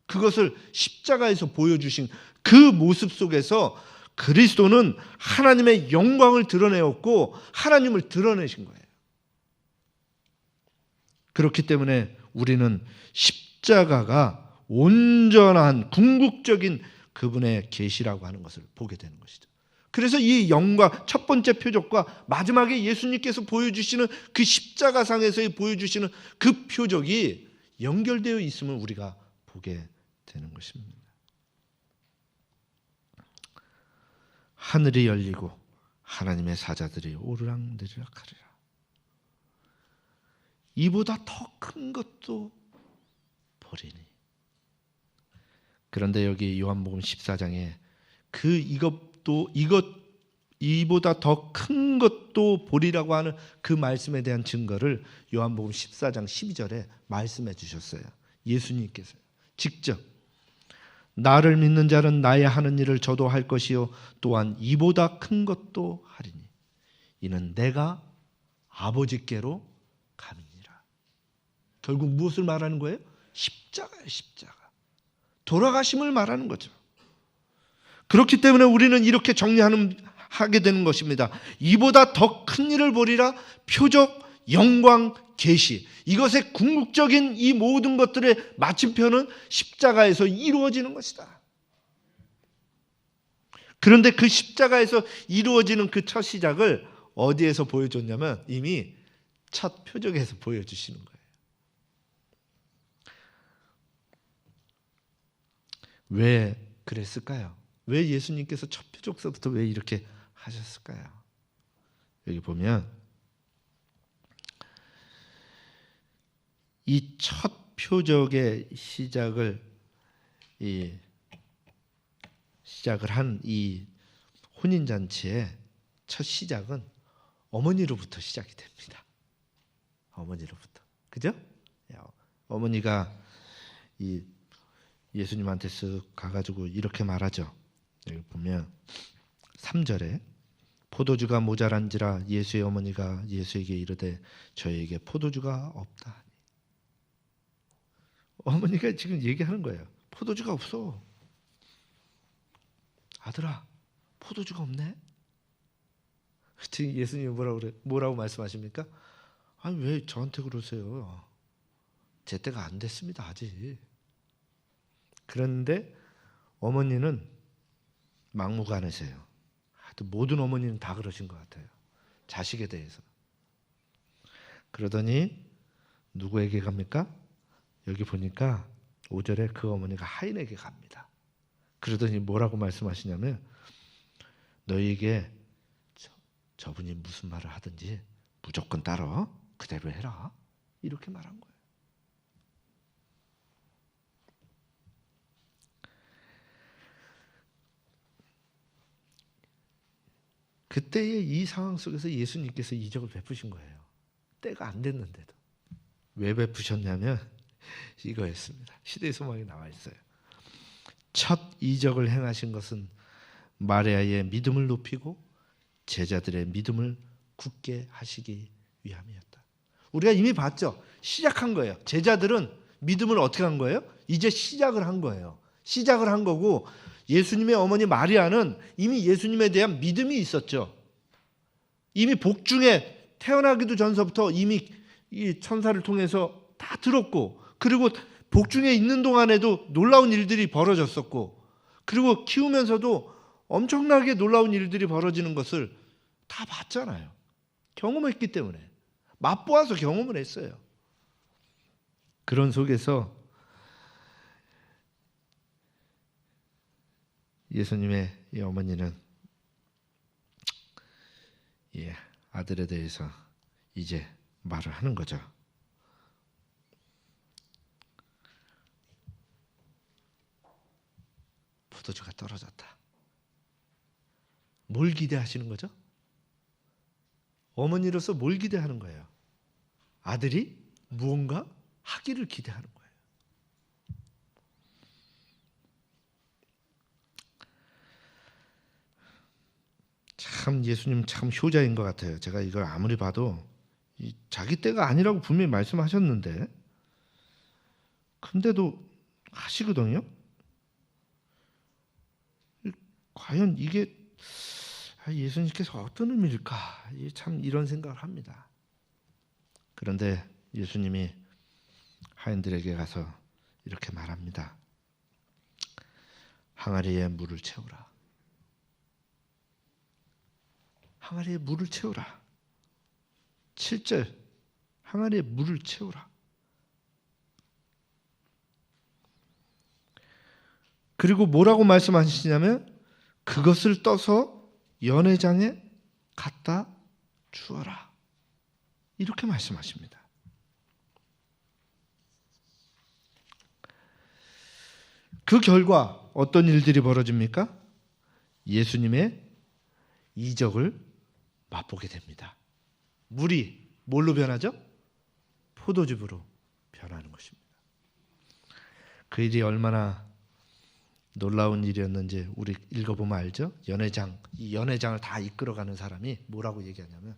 그것을 십자가에서 보여주신 그 모습 속에서 그리스도는 하나님의 영광을 드러내었고 하나님을 드러내신 거예요. 그렇기 때문에 우리는 십자가가 온전한 궁극적인 그분의 계시라고 하는 것을 보게 되는 것이죠. 그래서 이 영광, 첫 번째 표적과 마지막에 예수님께서 보여주시는 그 십자가상에서의 보여주시는 그 표적이 연결되어 있음을 우리가 보게 되는 것입니다. 하늘이 열리고 하나님의 사자들이 오르락내리락 하리라. 이보다 더 큰 것도 보리니. 그런데 여기 요한복음 14장에 이보다 더 큰 것도 보리라고 하는 그 말씀에 대한 증거를 요한복음 14장 12절에 말씀해 주셨어요. 예수님께서 직접 나를 믿는 자는 나의 하는 일을 저도 할 것이요 또한 이보다 큰 것도 하리니 이는 내가 아버지께로 감이니라. 결국 무엇을 말하는 거예요? 십자가예요. 십자가. 돌아가심을 말하는 거죠. 그렇기 때문에 우리는 이렇게 하게 되는 것입니다. 이보다 더 큰 일을 보리라. 표적, 영광, 계시, 이것의 궁극적인 이 모든 것들의 마침표는 십자가에서 이루어지는 것이다. 그런데 그 십자가에서 이루어지는 그 첫 시작을 어디에서 보여줬냐면 이미 첫 표적에서 보여주시는 거예요. 왜 그랬을까요? 왜 예수님께서 첫 표적서부터 왜 이렇게 하셨을까요? 여기 보면 이 첫 표적의 시작을 한 이 혼인잔치의 첫 시작은 어머니로부터 시작이 됩니다. 어머니로부터. 그죠? 어머니가 이 예수님한테 쓱 가가지고 이렇게 말하죠. 여기 보면 3절에 포도주가 모자란지라 예수의 어머니가 예수에게 이르되 저에게 포도주가 없다. 어머니가 지금 얘기하는 거예요. 포도주가 없어. 아들아, 포도주가 없네. 지금 예수님이 뭐라고 말씀하십니까? 아니 왜 저한테 그러세요? 제 때가 안 됐습니다 아직. 그런데 어머니는 막무가내세요. 모든 어머니는 다 그러신 것 같아요. 자식에 대해서. 그러더니 누구에게 갑니까? 여기 보니까 5절에 그 어머니가 하인에게 갑니다. 그러더니 뭐라고 말씀하시냐면 너희에게 저분이 무슨 말을 하든지 무조건 따라 그대로 해라. 이렇게 말한 거예요. 그때의 이 상황 속에서 예수님께서 이적을 베푸신 거예요. 때가 안 됐는데도. 왜 베푸셨냐면 이거였습니다. 시대의 소망이 나와 있어요. 첫 이적을 행하신 것은 마리아의 믿음을 높이고 제자들의 믿음을 굳게 하시기 위함이었다. 우리가 이미 봤죠. 시작한 거예요. 제자들은 믿음을 어떻게 한 거예요? 이제 시작을 한 거예요. 시작을 한 거고 예수님의 어머니 마리아는 이미 예수님에 대한 믿음이 있었죠. 이미 복중에 태어나기도 전서부터 이미 이 천사를 통해서 다 들었고 그리고 복중에 있는 동안에도 놀라운 일들이 벌어졌었고 그리고 키우면서도 엄청나게 놀라운 일들이 벌어지는 것을 다 봤잖아요. 경험했기 때문에. 맛보아서 경험을 했어요. 그런 속에서 예수님의 이 어머니는 이 아들에 대해서 이제 말을 하는 거죠. 포도주가 떨어졌다. 뭘 기대하시는 거죠? 어머니로서 뭘 기대하는 거예요? 아들이 무언가 하기를 기대하는 거예요. 참 예수님 참 효자인 것 같아요. 제가 이걸 아무리 봐도 자기 때가 아니라고 분명히 말씀하셨는데 근데도 하시거든요. 과연 이게 예수님께서 어떤 의미일까? 참 이런 생각을 합니다. 그런데 예수님이 하인들에게 가서 이렇게 말합니다. 항아리에 물을 채우라. 항아리에 물을 채우라. 7절 항아리에 물을 채우라. 그리고 뭐라고 말씀하시냐면 그것을 떠서 연회장에 갖다 주어라. 이렇게 말씀하십니다. 그 결과 어떤 일들이 벌어집니까? 예수님의 이적을 맛보게 됩니다. 물이 뭘로 변하죠? 포도즙으로 변하는 것입니다. 그 일이 얼마나 놀라운 일이었는지 우리 읽어보면 알죠? 연회장, 이 연회장을 다 이끌어가는 사람이 뭐라고 얘기하냐면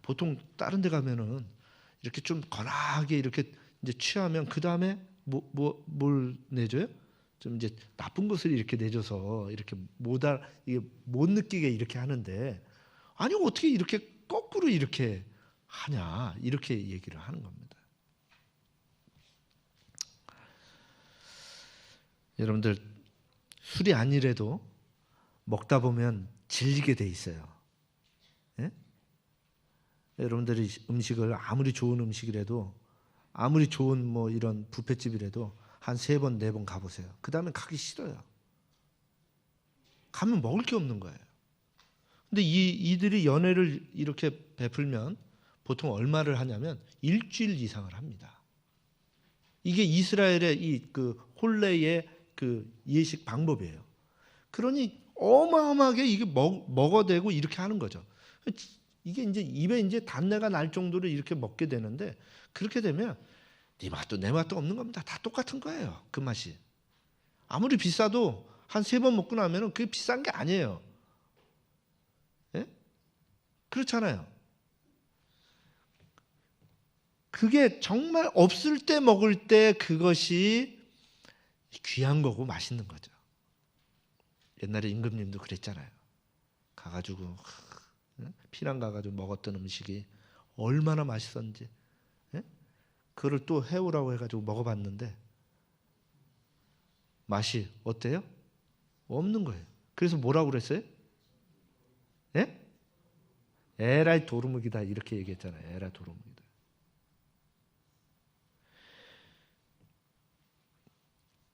보통 다른 데 가면은 이렇게 좀 거나하게 이렇게 이제 취하면 그 다음에 뭘 내줘요? 좀 이제 나쁜 것을 이렇게 내줘서 이렇게 이게 못 느끼게 이렇게 하는데 아니 어떻게 이렇게 거꾸로 이렇게 하냐 이렇게 얘기를 하는 겁니다. 여러분들 술이 아니래도 먹다 보면 질리게 돼 있어요. 예? 여러분들이 음식을 아무리 좋은 음식이라도 아무리 좋은 뭐 이런 뷔페집이라도 한 3번, 4번 가보세요. 그 다음에 가기 싫어요. 가면 먹을 게 없는 거예요. 근데 이들이 연회를 이렇게 베풀면 보통 얼마를 하냐면 일주일 이상을 합니다. 이게 이스라엘의 이 그 혼례의 그 예식 방법이에요. 그러니 어마어마하게 이게 먹어대고 이렇게 하는 거죠. 이게 이제 입에 이제 단내가 날 정도로 이렇게 먹게 되는데, 그렇게 되면 네 맛도 내 맛도 없는 겁니다. 다 똑같은 거예요. 그 맛이. 아무리 비싸도 한 3번 먹고 나면은 그게 비싼 게 아니에요. 예? 그렇잖아요. 그게 정말 없을 때 먹을 때 그것이 귀한 거고 맛있는 거죠. 옛날에 임금님도 그랬잖아요. 가가지고 피난 가가지고 먹었던 음식이 얼마나 맛있었는지, 그걸 또 해오라고 해가지고 먹어봤는데 맛이 어때요? 없는 거예요. 그래서 뭐라고 그랬어요? 예? 에라이 도루묵이다 이렇게 얘기했잖아요. 에라이 도루묵이다.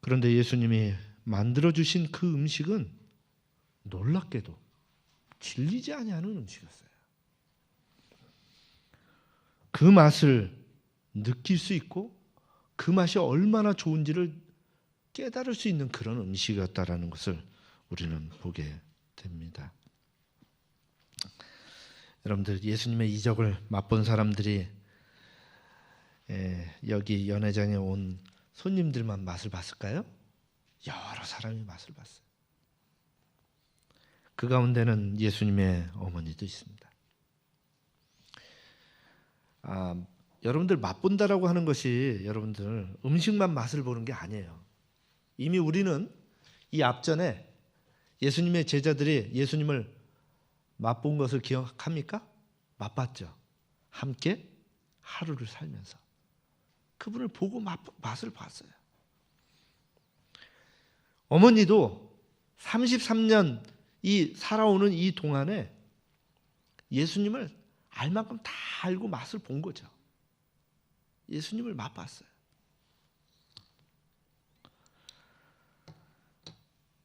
그런데 예수님이 만들어주신 그 음식은 놀랍게도 질리지 아니하는 음식이었어요. 그 맛을 느낄 수 있고 그 맛이 얼마나 좋은지를 깨달을 수 있는 그런 음식이었다라는 것을 우리는 보게 됩니다. 여러분들, 예수님의 이적을 맛본 사람들이 여기 연회장에 온 손님들만 맛을 봤을까요? 여러 사람이 맛을 봤어요. 그 가운데는 예수님의 어머니도 있습니다. 여러분들 맛본다라고 하는 것이 여러분들 음식만 맛을 보는 게 아니에요. 이미 우리는 이 앞전에 예수님의 제자들이 예수님을 맛본 것을 기억합니까? 맛봤죠. 함께 하루를 살면서 그분을 보고 맛을 봤어요. 어머니도 33년 이 살아오는 이 동안에 예수님을 알 만큼 다 알고 맛을 본 거죠. 예수님을 맛봤어요.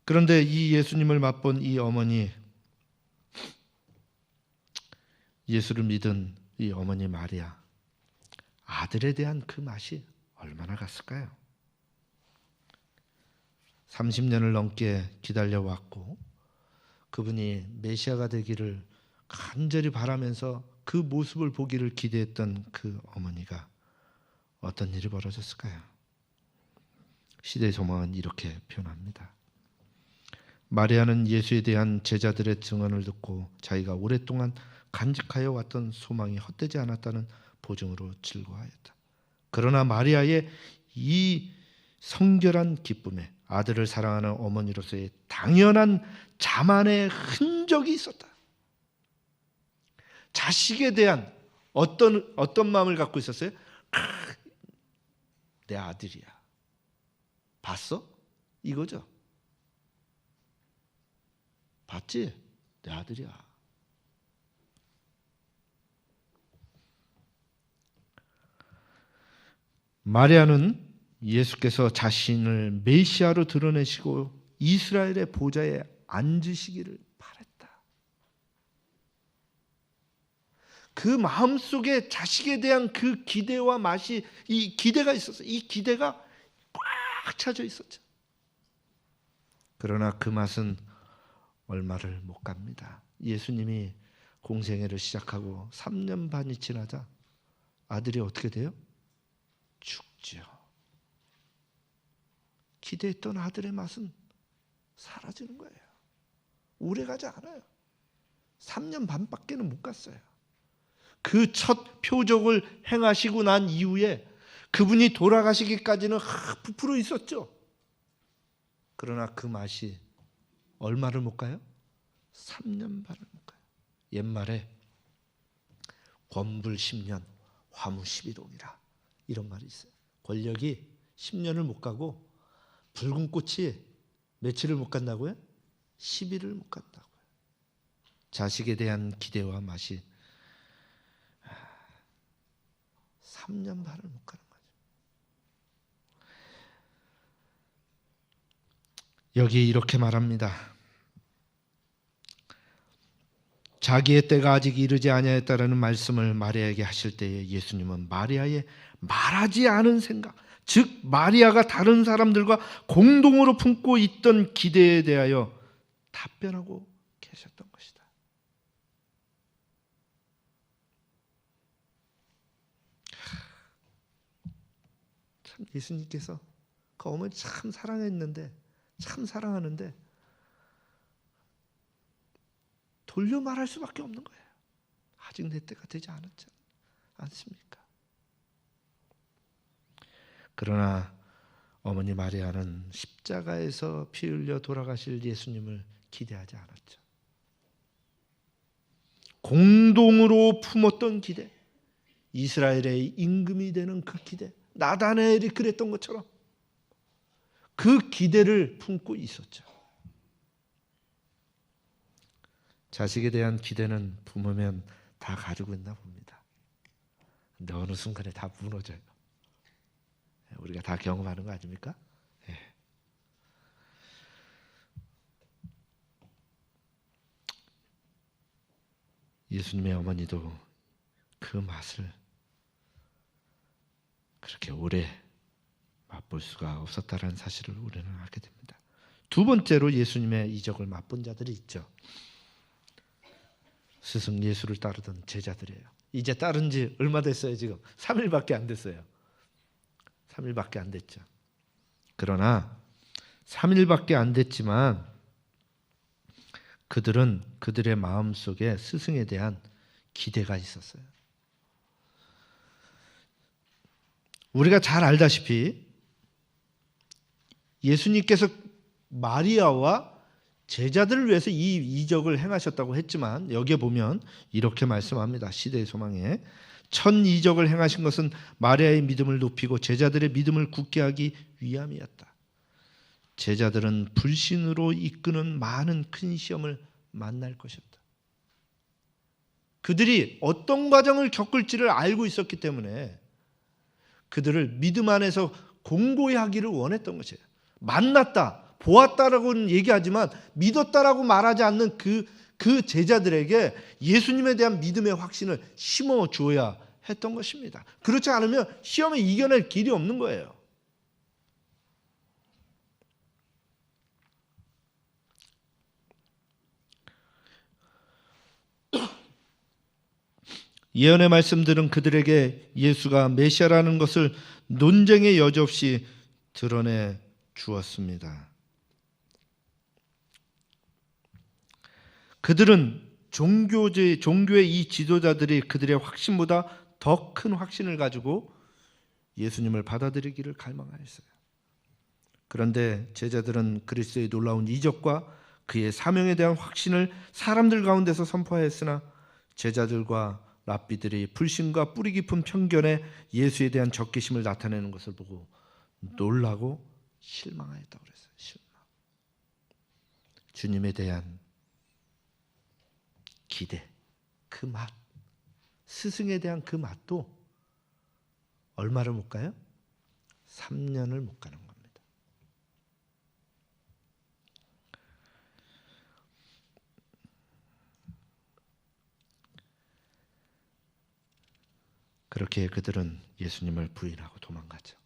그런데 이 예수님을 맛본 이 어머니, 예수를 믿은 이 어머니 마리아, 아들에 대한 그 맛이 얼마나 갔을까요? 30년을 넘게 기다려왔고 그분이 메시아가 되기를 간절히 바라면서 그 모습을 보기를 기대했던 그 어머니가 어떤 일이 벌어졌을까요? 시대 조망은 이렇게 표현합니다. 마리아는 예수에 대한 제자들의 증언을 듣고 자기가 오랫동안 간직하여 왔던 소망이 헛되지 않았다는 보증으로 즐거워하였다. 그러나 마리아의 이 성결한 기쁨에 아들을 사랑하는 어머니로서의 당연한 자만의 흔적이 있었다. 자식에 대한 어떤 마음을 갖고 있었어요? 내 아들이야. 봤어? 이거죠. 봤지? 내 아들이야. 마리아는 예수께서 자신을 메시아로 드러내시고 이스라엘의 보좌에 앉으시기를 바랬다. 그 마음속에 자식에 대한 그 기대와 맛이, 이 기대가 있었어요. 이 기대가 꽉 차져 있었죠. 그러나 그 맛은 얼마를 못 갑니다. 예수님이 공생애를 시작하고 3년 반이 지나자 아들이 어떻게 돼요? 죽죠. 기대했던 아들의 맛은 사라지는 거예요. 오래가지 않아요. 3년 반밖에는 못 갔어요. 그 첫 표적을 행하시고 난 이후에 그분이 돌아가시기까지는 부풀어 있었죠. 그러나 그 맛이 얼마를 못 가요? 3년 반을 못 가요. 옛말에 권불 10년, 화무 12동이라 이런 말이 있어요. 권력이 10년을 못 가고 붉은 꽃이 며칠을 못 간다고요? 10일을 못 간다고요. 자식에 대한 기대와 맛이 3년 반을 못 가는 거죠. 여기에 이렇게 말합니다. 자기의 때가 아직 이르지 아니하였다라는 말씀을 마리아에게 하실 때에 예수님은 마리아의 말하지 않은 생각, 즉 마리아가 다른 사람들과 공동으로 품고 있던 기대에 대하여 답변하고 계셨던 것이다. 참 예수님께서 그 어머니 참 사랑했는데, 참 사랑하는데 돌려 말할 수밖에 없는 거예요. 아직 내 때가 되지 않았지 않습니까? 그러나 어머니 마리아는 십자가에서 피 흘려 돌아가실 예수님을 기대하지 않았죠. 공동으로 품었던 기대, 이스라엘의 임금이 되는 그 기대, 나다나엘이 그랬던 것처럼 그 기대를 품고 있었죠. 자식에 대한 기대는 부모면 다 가지고 있나 봅니다. 근데 어느 순간에 다 무너져요. 우리가 다 경험하는 거 아닙니까? 예. 예수님의 어머니도 그 맛을 그렇게 오래 맛볼 수가 없었다라는 사실을 우리는 알게 됩니다. 두 번째로 예수님의 이적을 맛본 자들이 있죠. 스승 예수를 따르던 제자들이에요. 이제 따른 지 얼마 됐어요? 지금 3일밖에 안 됐어요. 3일밖에 안 됐죠. 그러나 3일밖에 안 됐지만 그들은 그들의 마음속에 스승에 대한 기대가 있었어요. 우리가 잘 알다시피 예수님께서 마리아와 제자들을 위해서 이 이적을 행하셨다고 했지만 여기에 보면 이렇게 말씀합니다. 시대의 소망에 첫 이적을 행하신 것은 마리아의 믿음을 높이고 제자들의 믿음을 굳게 하기 위함이었다. 제자들은 불신으로 이끄는 많은 큰 시험을 만날 것이었다. 그들이 어떤 과정을 겪을지를 알고 있었기 때문에 그들을 믿음 안에서 공고히 하기를 원했던 것이에요. 만났다, 보았다라고는 얘기하지만 믿었다라고 말하지 않는 그 제자들에게 예수님에 대한 믿음의 확신을 심어줘야 했던 것입니다. 그렇지 않으면 시험에 이겨낼 길이 없는 거예요. 예언의 말씀들은 그들에게 예수가 메시아라는 것을 논쟁의 여지 없이 드러내 주었습니다. 그들은 종교의 이 지도자들이 그들의 확신보다 더 큰 확신을 가지고 예수님을 받아들이기를 갈망하였어요. 그런데 제자들은 그리스도의 놀라운 이적과 그의 사명에 대한 확신을 사람들 가운데서 선포하였으나 제자들과 랍비들이 불신과 뿌리 깊은 편견에 예수에 대한 적개심을 나타내는 것을 보고 놀라고 실망하였다고 그랬어요. 실망. 주님에 대한 기대, 그 맛, 스승에 대한 그 맛도 얼마를 못 가요? 3년을 못 가는 겁니다. 그렇게 그들은 예수님을 부인하고 도망가죠.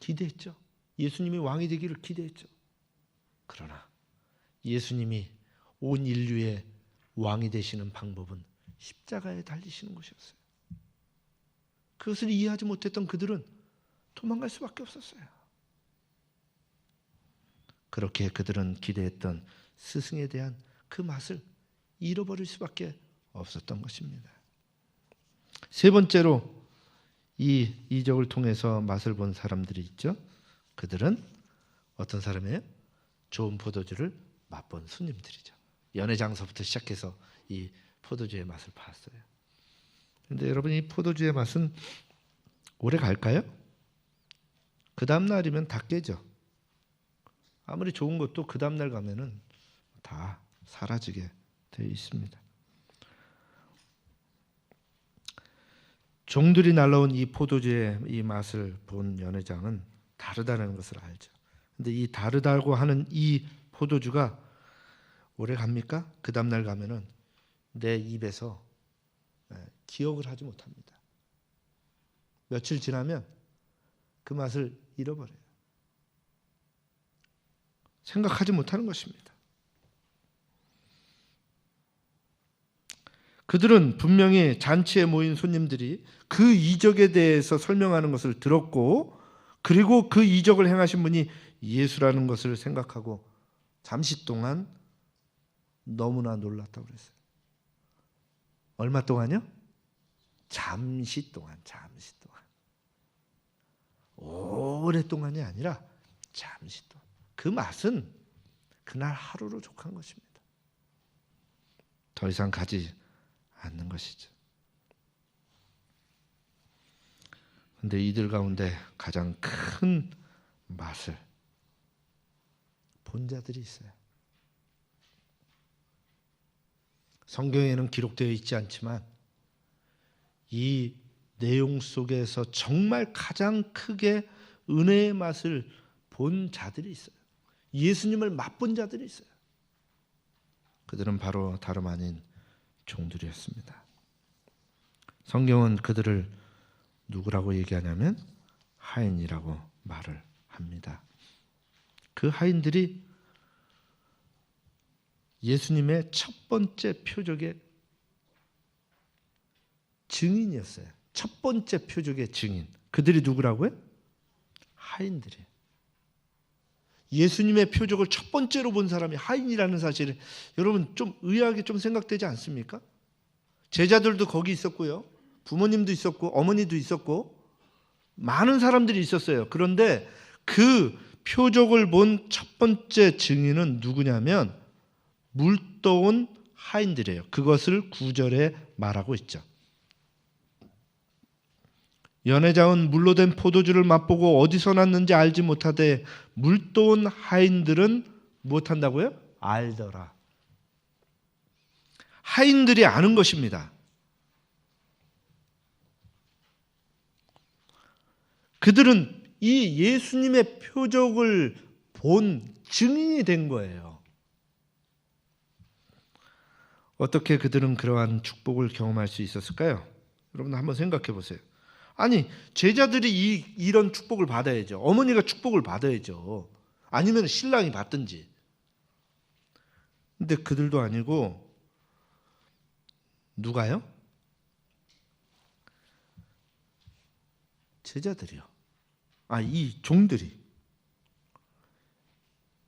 기대했죠. 예수님이 왕이 되기를 기대했죠. 그러나 예수님이 온 인류의 왕이 되시는 방법은 십자가에 달리시는 것이었어요. 그것을 이해하지 못했던 그들은 도망갈 수밖에 없었어요. 그렇게 그들은 기대했던 스승에 대한 그 맛을 잃어버릴 수밖에 없었던 것입니다. 세 번째로 이 이적을 통해서 맛을 본 사람들이 있죠. 그들은 어떤 사람이에요? 좋은 포도주를 맛본 손님들이죠. 연회장서부터 시작해서 이 포도주의 맛을 봤어요. 그런데 여러분, 이 포도주의 맛은 오래 갈까요? 그 다음 날이면 다 깨져. 아무리 좋은 것도 그 다음 날 가면은 다 사라지게 되어 있습니다. 종들이 날라온 이 포도주의 이 맛을 본 연회장은 다르다는 것을 알죠. 근데 이 다르다고 하는 이 포도주가 오래 갑니까? 그 다음 날 가면은 내 입에서 기억을 하지 못합니다. 며칠 지나면 그 맛을 잃어버려요. 생각하지 못하는 것입니다. 그들은 분명히 잔치에 모인 손님들이 그 이적에 대해서 설명하는 것을 들었고, 그리고 그 이적을 행하신 분이 예수라는 것을 생각하고 잠시 동안 너무나 놀랐다고 그랬어요. 얼마 동안요? 잠시 동안. 오랫동안이 아니라 잠시 동안. 그 맛은 그날 하루로 족한 것입니다. 더 이상 가지 않는 것이죠. 그런데 이들 가운데 가장 큰 맛을 본 자들이 있어요. 성경에는 기록되어 있지 않지만 이 내용 속에서 정말 가장 크게 은혜의 맛을 본 자들이 있어요. 예수님을 맛본 자들이 있어요. 그들은 바로 다름 아닌 종들이었습니다. 성경은 그들을 누구라고 얘기하냐면 하인이라고 말을 합니다. 그 하인들이 예수님의 첫 번째 표적의 증인이었어요. 첫 번째 표적의 증인. 그들이 누구라고요? 하인들이에요. 예수님의 표적을 첫 번째로 본 사람이 하인이라는 사실이 여러분 좀 의아하게 좀 생각되지 않습니까? 제자들도 거기 있었고요. 부모님도 있었고 어머니도 있었고 많은 사람들이 있었어요. 그런데 그 표적을 본 첫 번째 증인은 누구냐면 물떠온 하인들이에요. 그것을 9절에 말하고 있죠. 연회장은 물로 된 포도주를 맛보고 어디서 났는지 알지 못하되 물떠온 하인들은 무엇한다고요? 알더라. 하인들이 아는 것입니다. 그들은 이 예수님의 표적을 본 증인이 된 거예요. 어떻게 그들은 그러한 축복을 경험할 수 있었을까요? 여러분 한번 생각해 보세요. 아니 제자들이 이런 축복을 받아야죠. 어머니가 축복을 받아야죠. 아니면 신랑이 받든지. 근데 그들도 아니고 누가요? 제자들이요. 이 종들이.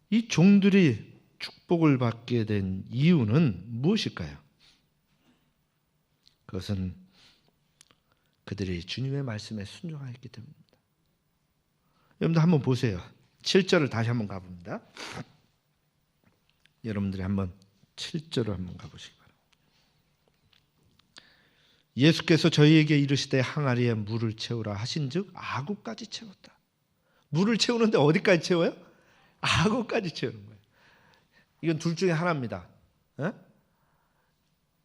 이 종들이 축복을 받게 된 이유는 무엇일까요? 그것은 그들이 주님의 말씀에 순종하였기 때문입니다. 여러분들 한번 보세요. 7절을 다시 한번 가봅니다. 여러분들이 한번 7절을 한번 가보시기 바랍니다. 예수께서 저희에게 이르시되 항아리에 물을 채우라 하신즉 아구까지 채웠다. 물을 채우는데 어디까지 채워요? 아구까지 채우는 거예요. 이건 둘 중에 하나입니다.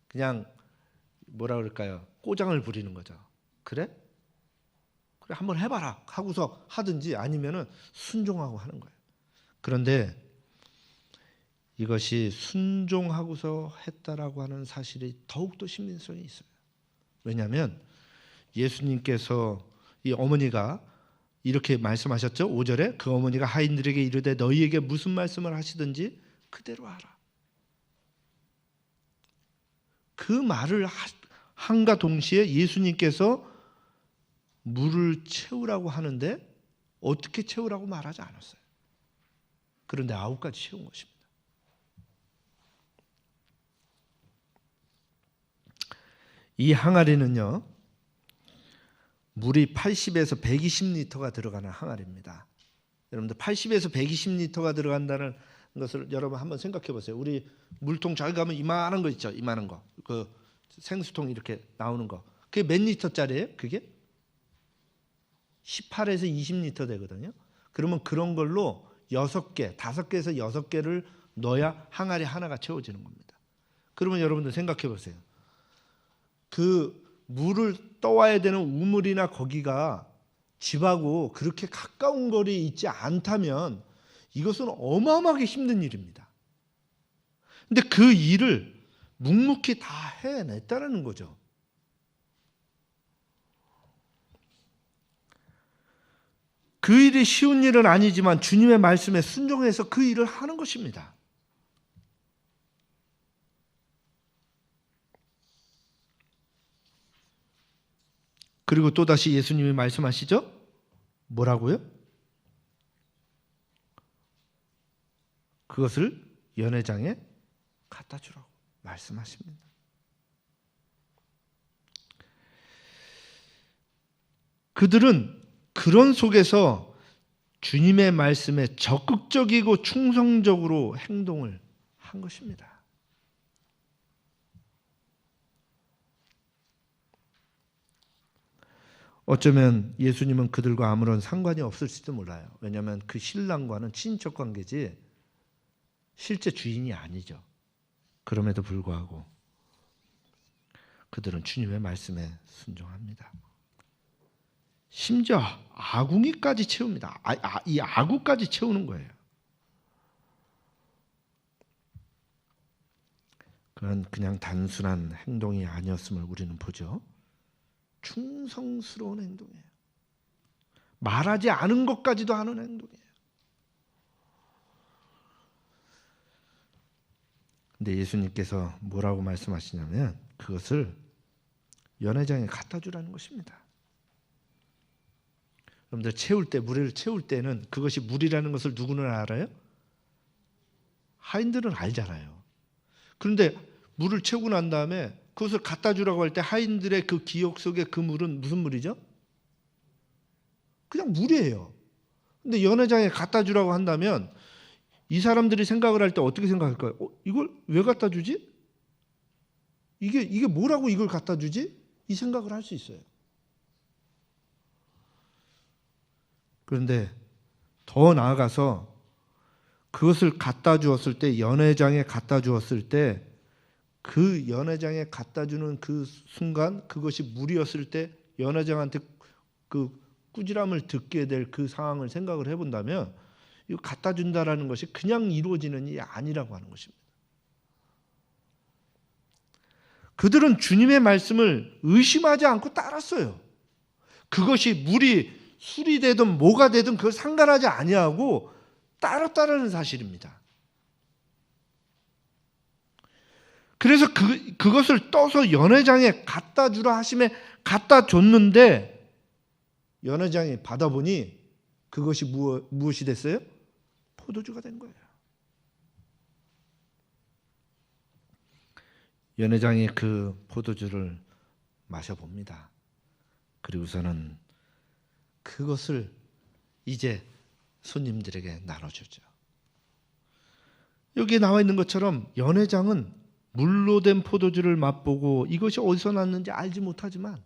그냥 뭐라 그럴까요? 꼬장을 부리는 거죠. 그래 한번 해봐라 하고서 하든지 아니면은 순종하고 하는 거예요. 그런데 이것이 순종하고서 했다라고 하는 사실이 더욱더 신빙성이 있어요. 왜냐하면 예수님께서 이 어머니가 이렇게 말씀하셨죠. 5절에 그 어머니가 하인들에게 이르되 너희에게 무슨 말씀을 하시든지 그대로 하라. 그 말을 한가 동시에 예수님께서 물을 채우라고 하는데 어떻게 채우라고 말하지 않았어요. 그런데 9가지 채운 것입니다. 이 항아리는요, 물이 80에서 120리터가 들어가는 항아리입니다. 여러분들 80에서 120리터가 들어간다는 것을 여러분 한번 생각해 보세요. 우리 물통 저기 가면 이만한 거 있죠. 이만한 거. 그 생수통 이렇게 나오는 거. 그게 몇 리터짜리예요? 그게? 18에서 20리터 되거든요. 그러면 그런 걸로 6개, 5개에서 6개를 넣어야 항아리 하나가 채워지는 겁니다. 그러면 여러분들 생각해 보세요. 그 물을 떠와야 되는 우물이나 거기가 집하고 그렇게 가까운 거리에 있지 않다면 이것은 어마어마하게 힘든 일입니다. 근데 그 일을 묵묵히 다 해냈다는 거죠. 그 일이 쉬운 일은 아니지만 주님의 말씀에 순종해서 그 일을 하는 것입니다. 그리고 또다시 예수님이 말씀하시죠? 뭐라고요? 그것을 연회장에 갖다 주라고 말씀하십니다. 그들은 그런 속에서 주님의 말씀에 적극적이고 충성적으로 행동을 한 것입니다. 어쩌면 예수님은 그들과 아무런 상관이 없을지도 몰라요. 왜냐하면 그 신랑과는 친인척 관계지 실제 주인이 아니죠. 그럼에도 불구하고 그들은 주님의 말씀에 순종합니다. 심지어 아궁이까지 채웁니다. 이 아구까지 채우는 거예요. 그건 그냥 단순한 행동이 아니었음을 우리는 보죠. 충성스러운 행동이에요. 말하지 않은 것까지도 하는 행동이에요. 근데 예수님께서 뭐라고 말씀하시냐면 그것을 연회장에 갖다 주라는 것입니다. 여러분들 채울 때, 물을 채울 때는 그것이 물이라는 것을 누구는 알아요? 하인들은 알잖아요. 그런데 물을 채우고 난 다음에 그것을 갖다 주라고 할 때 하인들의 그 기억 속에 그 물은 무슨 물이죠? 그냥 물이에요. 근데 연회장에 갖다 주라고 한다면 이 사람들이 생각을 할 때 어떻게 생각할까요? 이걸 왜 갖다 주지? 이게 뭐라고 이걸 갖다 주지? 이 생각을 할 수 있어요. 그런데 더 나아가서 그것을 갖다 주었을 때, 연회장에 갖다 주었을 때 그 연회장에 갖다 주는 그 순간 그것이 물이었을 때 연회장한테 그 꾸지람을 듣게 될 그 상황을 생각을 해본다면 이거 갖다 준다라는 것이 그냥 이루어지는 일이 아니라고 하는 것입니다. 그들은 주님의 말씀을 의심하지 않고 따랐어요. 그것이 물이 술이 되든 뭐가 되든 그걸 상관하지 아니하고 따랐다는 사실입니다. 그래서 그것을 떠서 연회장에 갖다 주라 하심에 갖다 줬는데 연회장에 받아보니 그것이 무엇이 됐어요? 포도주가 된 거예요. 연회장이 그 포도주를 마셔봅니다. 그리고서는 그것을 이제 손님들에게 나눠주죠. 여기에 나와 있는 것처럼 연회장은 물로 된 포도주를 맛보고 이것이 어디서 났는지 알지 못하지만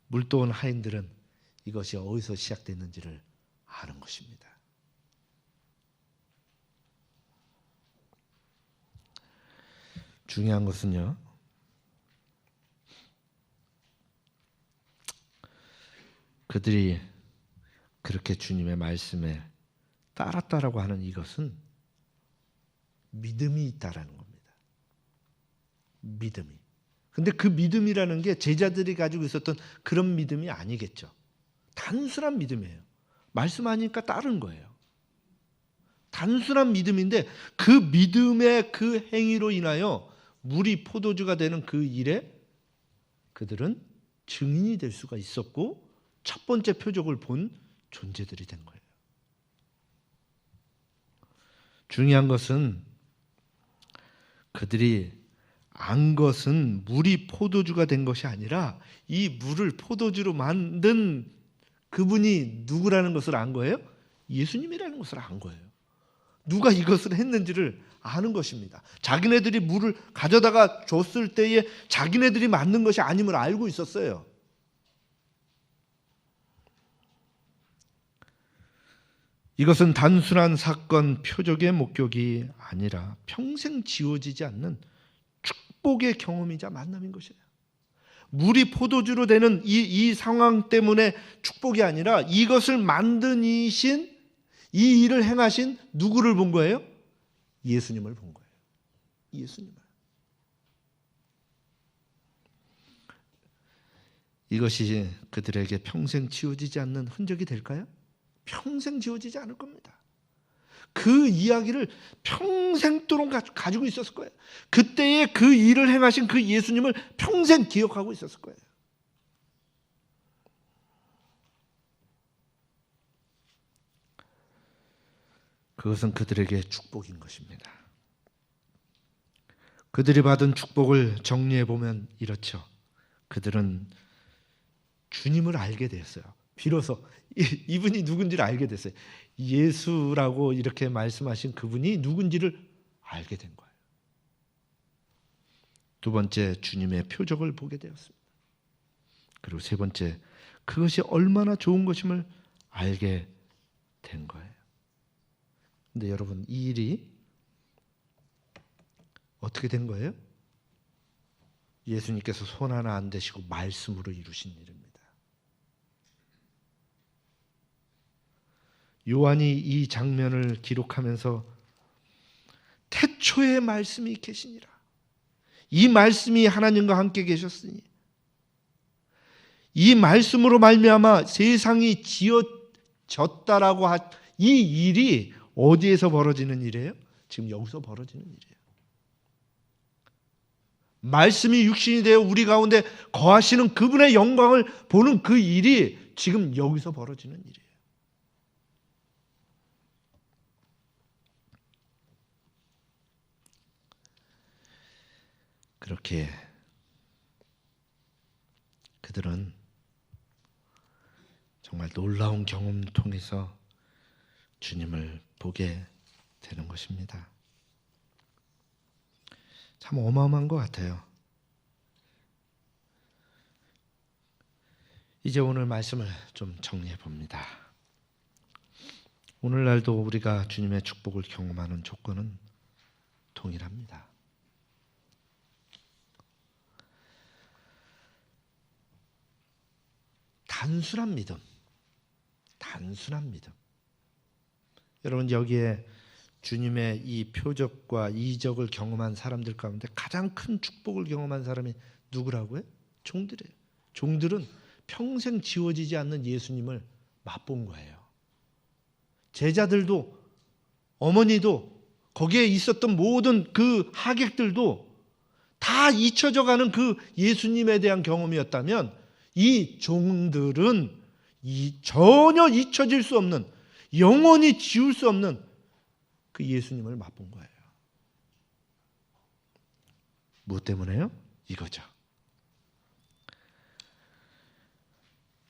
물도온 하인들은 이것이 어디서 시작됐는지를 아는 것입니다. 중요한 것은요, 그들이 그렇게 주님의 말씀에 따랐다라고 하는 이것은 믿음이 있다라는 겁니다. 믿음이. 근데 그 믿음이라는 게 제자들이 가지고 있었던 그런 믿음이 아니겠죠. 단순한 믿음이에요. 말씀하니까 따른 거예요. 단순한 믿음인데 그 믿음의 그 행위로 인하여 물이 포도주가 되는 그 일에 그들은 증인이 될 수가 있었고 첫 번째 표적을 본 존재들이 된 거예요. 중요한 것은 그들이 안 것은 물이 포도주가 된 것이 아니라 이 물을 포도주로 만든 그분이 누구라는 것을 안 거예요? 예수님이라는 것을 안 거예요. 누가 이것을 했는지를 아는 것입니다. 자기네들이 물을 가져다가 줬을 때에 자기네들이 만든 것이 아님을 알고 있었어요. 이것은 단순한 사건 표적의 목격이 아니라 평생 지워지지 않는 축복의 경험이자 만남인 것이에요. 물이 포도주로 되는 이 상황 때문에 축복이 아니라 이것을 만든 이신, 이 일을 행하신 누구를 본 거예요? 예수님을 본 거예요. 예수님을. 이것이 그들에게 평생 지워지지 않는 흔적이 될까요? 평생 지워지지 않을 겁니다. 그 이야기를 평생도록 가지고 있었을 거예요. 그때의 그 일을 행하신 그 예수님을 평생 기억하고 있었을 거예요. 그것은 그들에게 축복인 것입니다. 그들이 받은 축복을 정리해 보면 이렇죠. 그들은 주님을 알게 되었어요. 비로소 이분이 누군지를 알게 됐어요. 예수라고 이렇게 말씀하신 그분이 누군지를 알게 된 거예요. 두 번째, 주님의 표적을 보게 되었습니다. 그리고 세 번째, 그것이 얼마나 좋은 것임을 알게 된 거예요. 근데 여러분, 이 일이 어떻게 된 거예요? 예수님께서 손 하나 안 대시고 말씀으로 이루신 일입니다. 요한이 이 장면을 기록하면서 태초에 말씀이 계시니라. 이 말씀이 하나님과 함께 계셨으니 이 말씀으로 말미암아 세상이 지어졌다라고 이 일이 어디에서 벌어지는 일이에요? 지금 여기서 벌어지는 일이에요. 말씀이 육신이 되어 우리 가운데 거하시는 그분의 영광을 보는 그 일이 지금 여기서 벌어지는 일이에요. 그렇게 그들은 정말 놀라운 경험을 통해서 주님을 보게 되는 것입니다. 참 어마어마한 것 같아요. 이제 오늘 말씀을 좀 정리해 봅니다. 오늘날도 우리가 주님의 축복을 경험하는 조건은 동일합니다. 단순한 믿음. 단순한 믿음. 여러분, 여기에 주님의 이 표적과 이적을 경험한 사람들 가운데 가장 큰 축복을 경험한 사람이 누구라고요? 종들이에요. 종들은 평생 지워지지 않는 예수님을 맛본 거예요. 제자들도, 어머니도, 거기에 있었던 모든 그 하객들도 다 잊혀져 가는 그 예수님에 대한 경험이었다면 이 종들은 전혀 잊혀질 수 없는, 영원히 지울 수 없는 그 예수님을 맛본 거예요. 무엇 때문에요? 이거죠.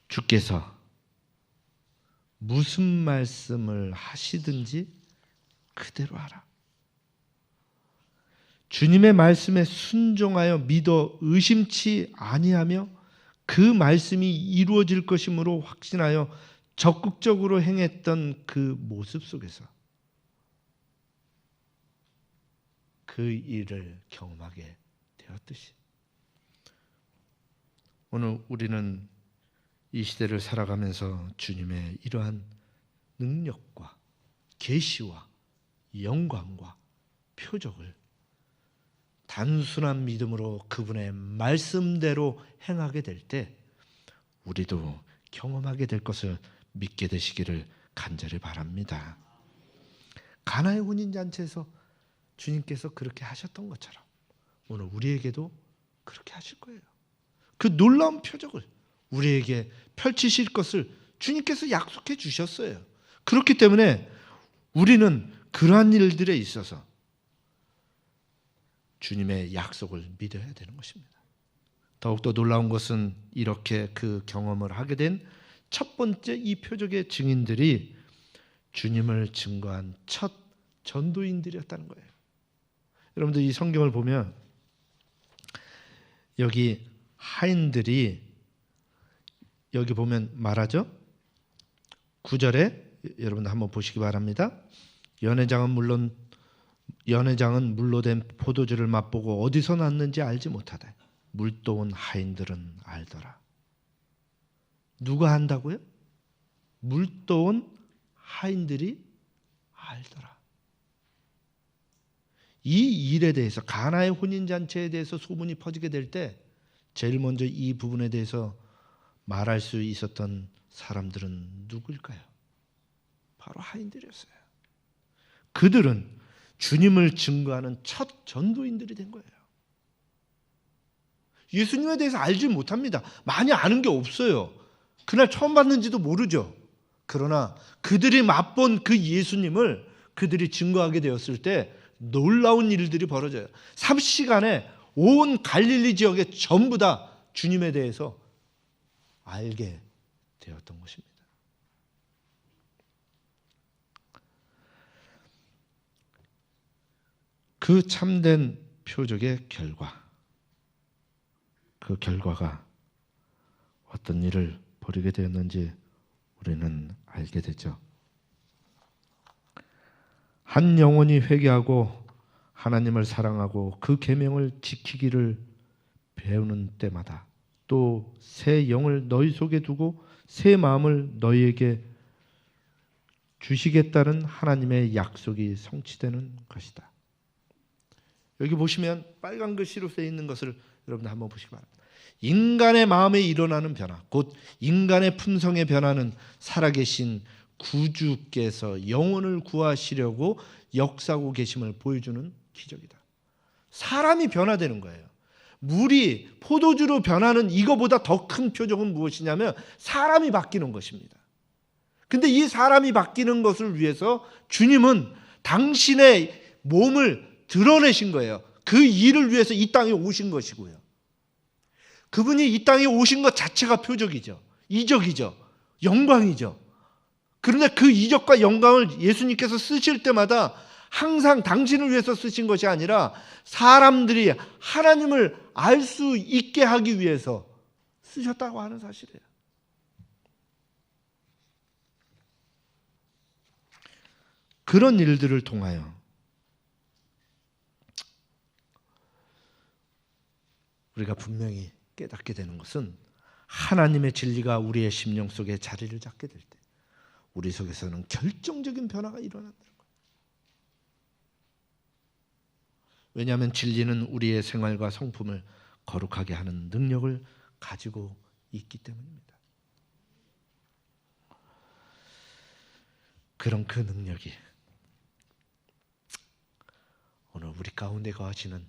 주께서 무슨 말씀을 하시든지 그대로 하라. 주님의 말씀에 순종하여 믿어 의심치 아니하며 그 말씀이 이루어질 것이므로 확신하여 적극적으로 행했던 그 모습 속에서 그 일을 경험하게 되었듯이 오늘 우리는 이 시대를 살아가면서 주님의 이러한 능력과 계시와 영광과 표적을 단순한 믿음으로 그분의 말씀대로 행하게 될 때 우리도 경험하게 될 것을 믿게 되시기를 간절히 바랍니다. 가나의 혼인잔치에서 주님께서 그렇게 하셨던 것처럼 오늘 우리에게도 그렇게 하실 거예요. 그 놀라운 표적을 우리에게 펼치실 것을 주님께서 약속해 주셨어요. 그렇기 때문에 우리는 그러한 일들에 있어서 주님의 약속을 믿어야 되는 것입니다. 더욱더 놀라운 것은 이렇게 그 경험을 하게 된 첫 번째 이 표적의 증인들이 주님을 증거한 첫 전도인들이었다는 거예요. 여러분들 이 성경을 보면 여기 하인들이 여기 보면 말하죠. 9절에 여러분도 한번 보시기 바랍니다. 연회장은 물로 된 포도주를 맛보고 어디서 났는지 알지 못하되 물도온 하인들은 알더라. 누가 한다고요? 물도온 하인들이 알더라. 이 일에 대해서, 가나의 혼인잔치에 대해서 소문이 퍼지게 될 때 제일 먼저 이 부분에 대해서 말할 수 있었던 사람들은 누구일까요? 바로 하인들이었어요. 그들은 주님을 증거하는 첫 전도인들이 된 거예요. 예수님에 대해서 알지 못합니다. 많이 아는 게 없어요. 그날 처음 봤는지도 모르죠. 그러나 그들이 맛본 그 예수님을 그들이 증거하게 되었을 때 놀라운 일들이 벌어져요. 3시간에 온 갈릴리 지역에 전부 다 주님에 대해서 알게 되었던 것입니다. 그 참된 표적의 결과, 그 결과가 어떤 일을 벌이게 되었는지 우리는 알게 되죠. 한 영혼이 회개하고 하나님을 사랑하고 그 계명을 지키기를 배우는 때마다 또 새 영을 너희 속에 두고 새 마음을 너희에게 주시겠다는 하나님의 약속이 성취되는 것이다. 여기 보시면 빨간 글씨로 쓰여 있는 것을 여러분들 한번 보시기 바랍니다. 인간의 마음에 일어나는 변화, 곧 인간의 품성의 변화는 살아계신 구주께서 영혼을 구하시려고 역사하고 계심을 보여주는 기적이다. 사람이 변화되는 거예요. 물이 포도주로 변하는 이거보다 더 큰 표적은 무엇이냐면 사람이 바뀌는 것입니다. 근데 이 사람이 바뀌는 것을 위해서 주님은 당신의 몸을 드러내신 거예요. 그 일을 위해서 이 땅에 오신 것이고요. 그분이 이 땅에 오신 것 자체가 표적이죠. 이적이죠. 영광이죠. 그런데 그 이적과 영광을 예수님께서 쓰실 때마다 항상 당신을 위해서 쓰신 것이 아니라 사람들이 하나님을 알 수 있게 하기 위해서 쓰셨다고 하는 사실이에요. 그런 일들을 통하여 우리가 분명히 깨닫게 되는 것은 하나님의 진리가 우리의 심령 속에 자리를 잡게 될 때 우리 속에서는 결정적인 변화가 일어난다는 거예요. 왜냐하면 진리는 우리의 생활과 성품을 거룩하게 하는 능력을 가지고 있기 때문입니다. 그런 그 능력이 오늘 우리 가운데 거하시는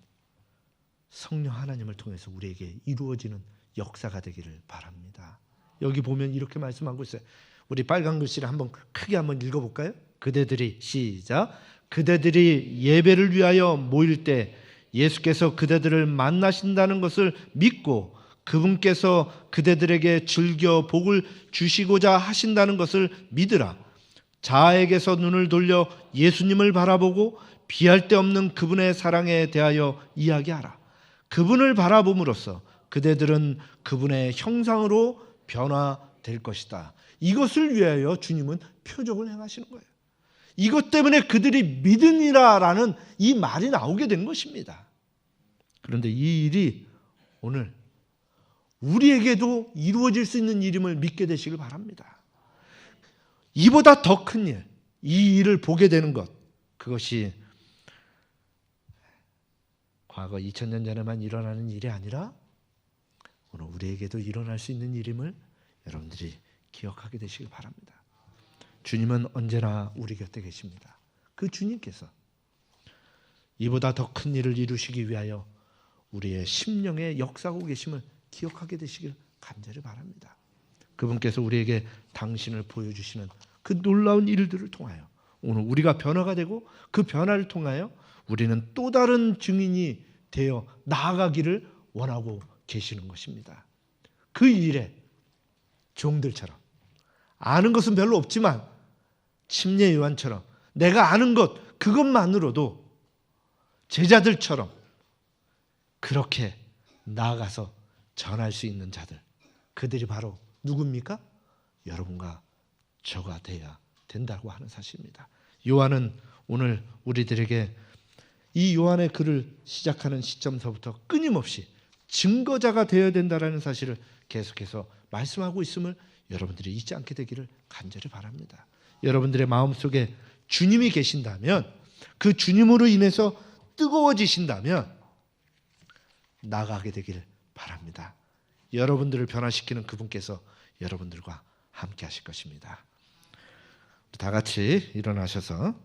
성령 하나님을 통해서 우리에게 이루어지는 역사가 되기를 바랍니다. 여기 보면 이렇게 말씀하고 있어요. 우리 빨간 글씨를 한번 크게 한번 읽어볼까요? 그대들이 시작. 그대들이 예배를 위하여 모일 때 예수께서 그대들을 만나신다는 것을 믿고 그분께서 그대들에게 즐겨 복을 주시고자 하신다는 것을 믿으라. 자아에게서 눈을 돌려 예수님을 바라보고 비할 데 없는 그분의 사랑에 대하여 이야기하라. 그분을 바라봄으로써 그대들은 그분의 형상으로 변화될 것이다. 이것을 위하여 주님은 표적을 행하시는 거예요. 이것 때문에 그들이 믿으니라라는 이 말이 나오게 된 것입니다. 그런데 이 일이 오늘 우리에게도 이루어질 수 있는 일임을 믿게 되시길 바랍니다. 이보다 더 큰 일, 이 일을 보게 되는 것, 그것이 과거 2000년 전에만 일어나는 일이 아니라 오늘 우리에게도 일어날 수 있는 일임을 여러분들이 기억하게 되시길 바랍니다. 주님은 언제나 우리 곁에 계십니다. 그 주님께서 이보다 더 큰 일을 이루시기 위하여 우리의 심령에 역사하고 계심을 기억하게 되시길 간절히 바랍니다. 그분께서 우리에게 당신을 보여주시는 그 놀라운 일들을 통하여 오늘 우리가 변화가 되고 그 변화를 통하여 우리는 또 다른 증인이 되어 나아가기를 원하고 계시는 것입니다. 그 일에 종들처럼 아는 것은 별로 없지만 침례 요한처럼 내가 아는 것 그것만으로도 제자들처럼 그렇게 나아가서 전할 수 있는 자들, 그들이 바로 누굽니까? 여러분과 저가 되어야 된다고 하는 사실입니다. 요한은 오늘 우리들에게 이 요한의 글을 시작하는 시점서부터 끊임없이 증거자가 되어야 된다라는 사실을 계속해서 말씀하고 있음을 여러분들이 잊지 않게 되기를 간절히 바랍니다. 여러분들의 마음속에 주님이 계신다면, 그 주님으로 인해서 뜨거워지신다면 나아가게 되기를 바랍니다. 여러분들을 변화시키는 그분께서 여러분들과 함께 하실 것입니다. 다 같이 일어나셔서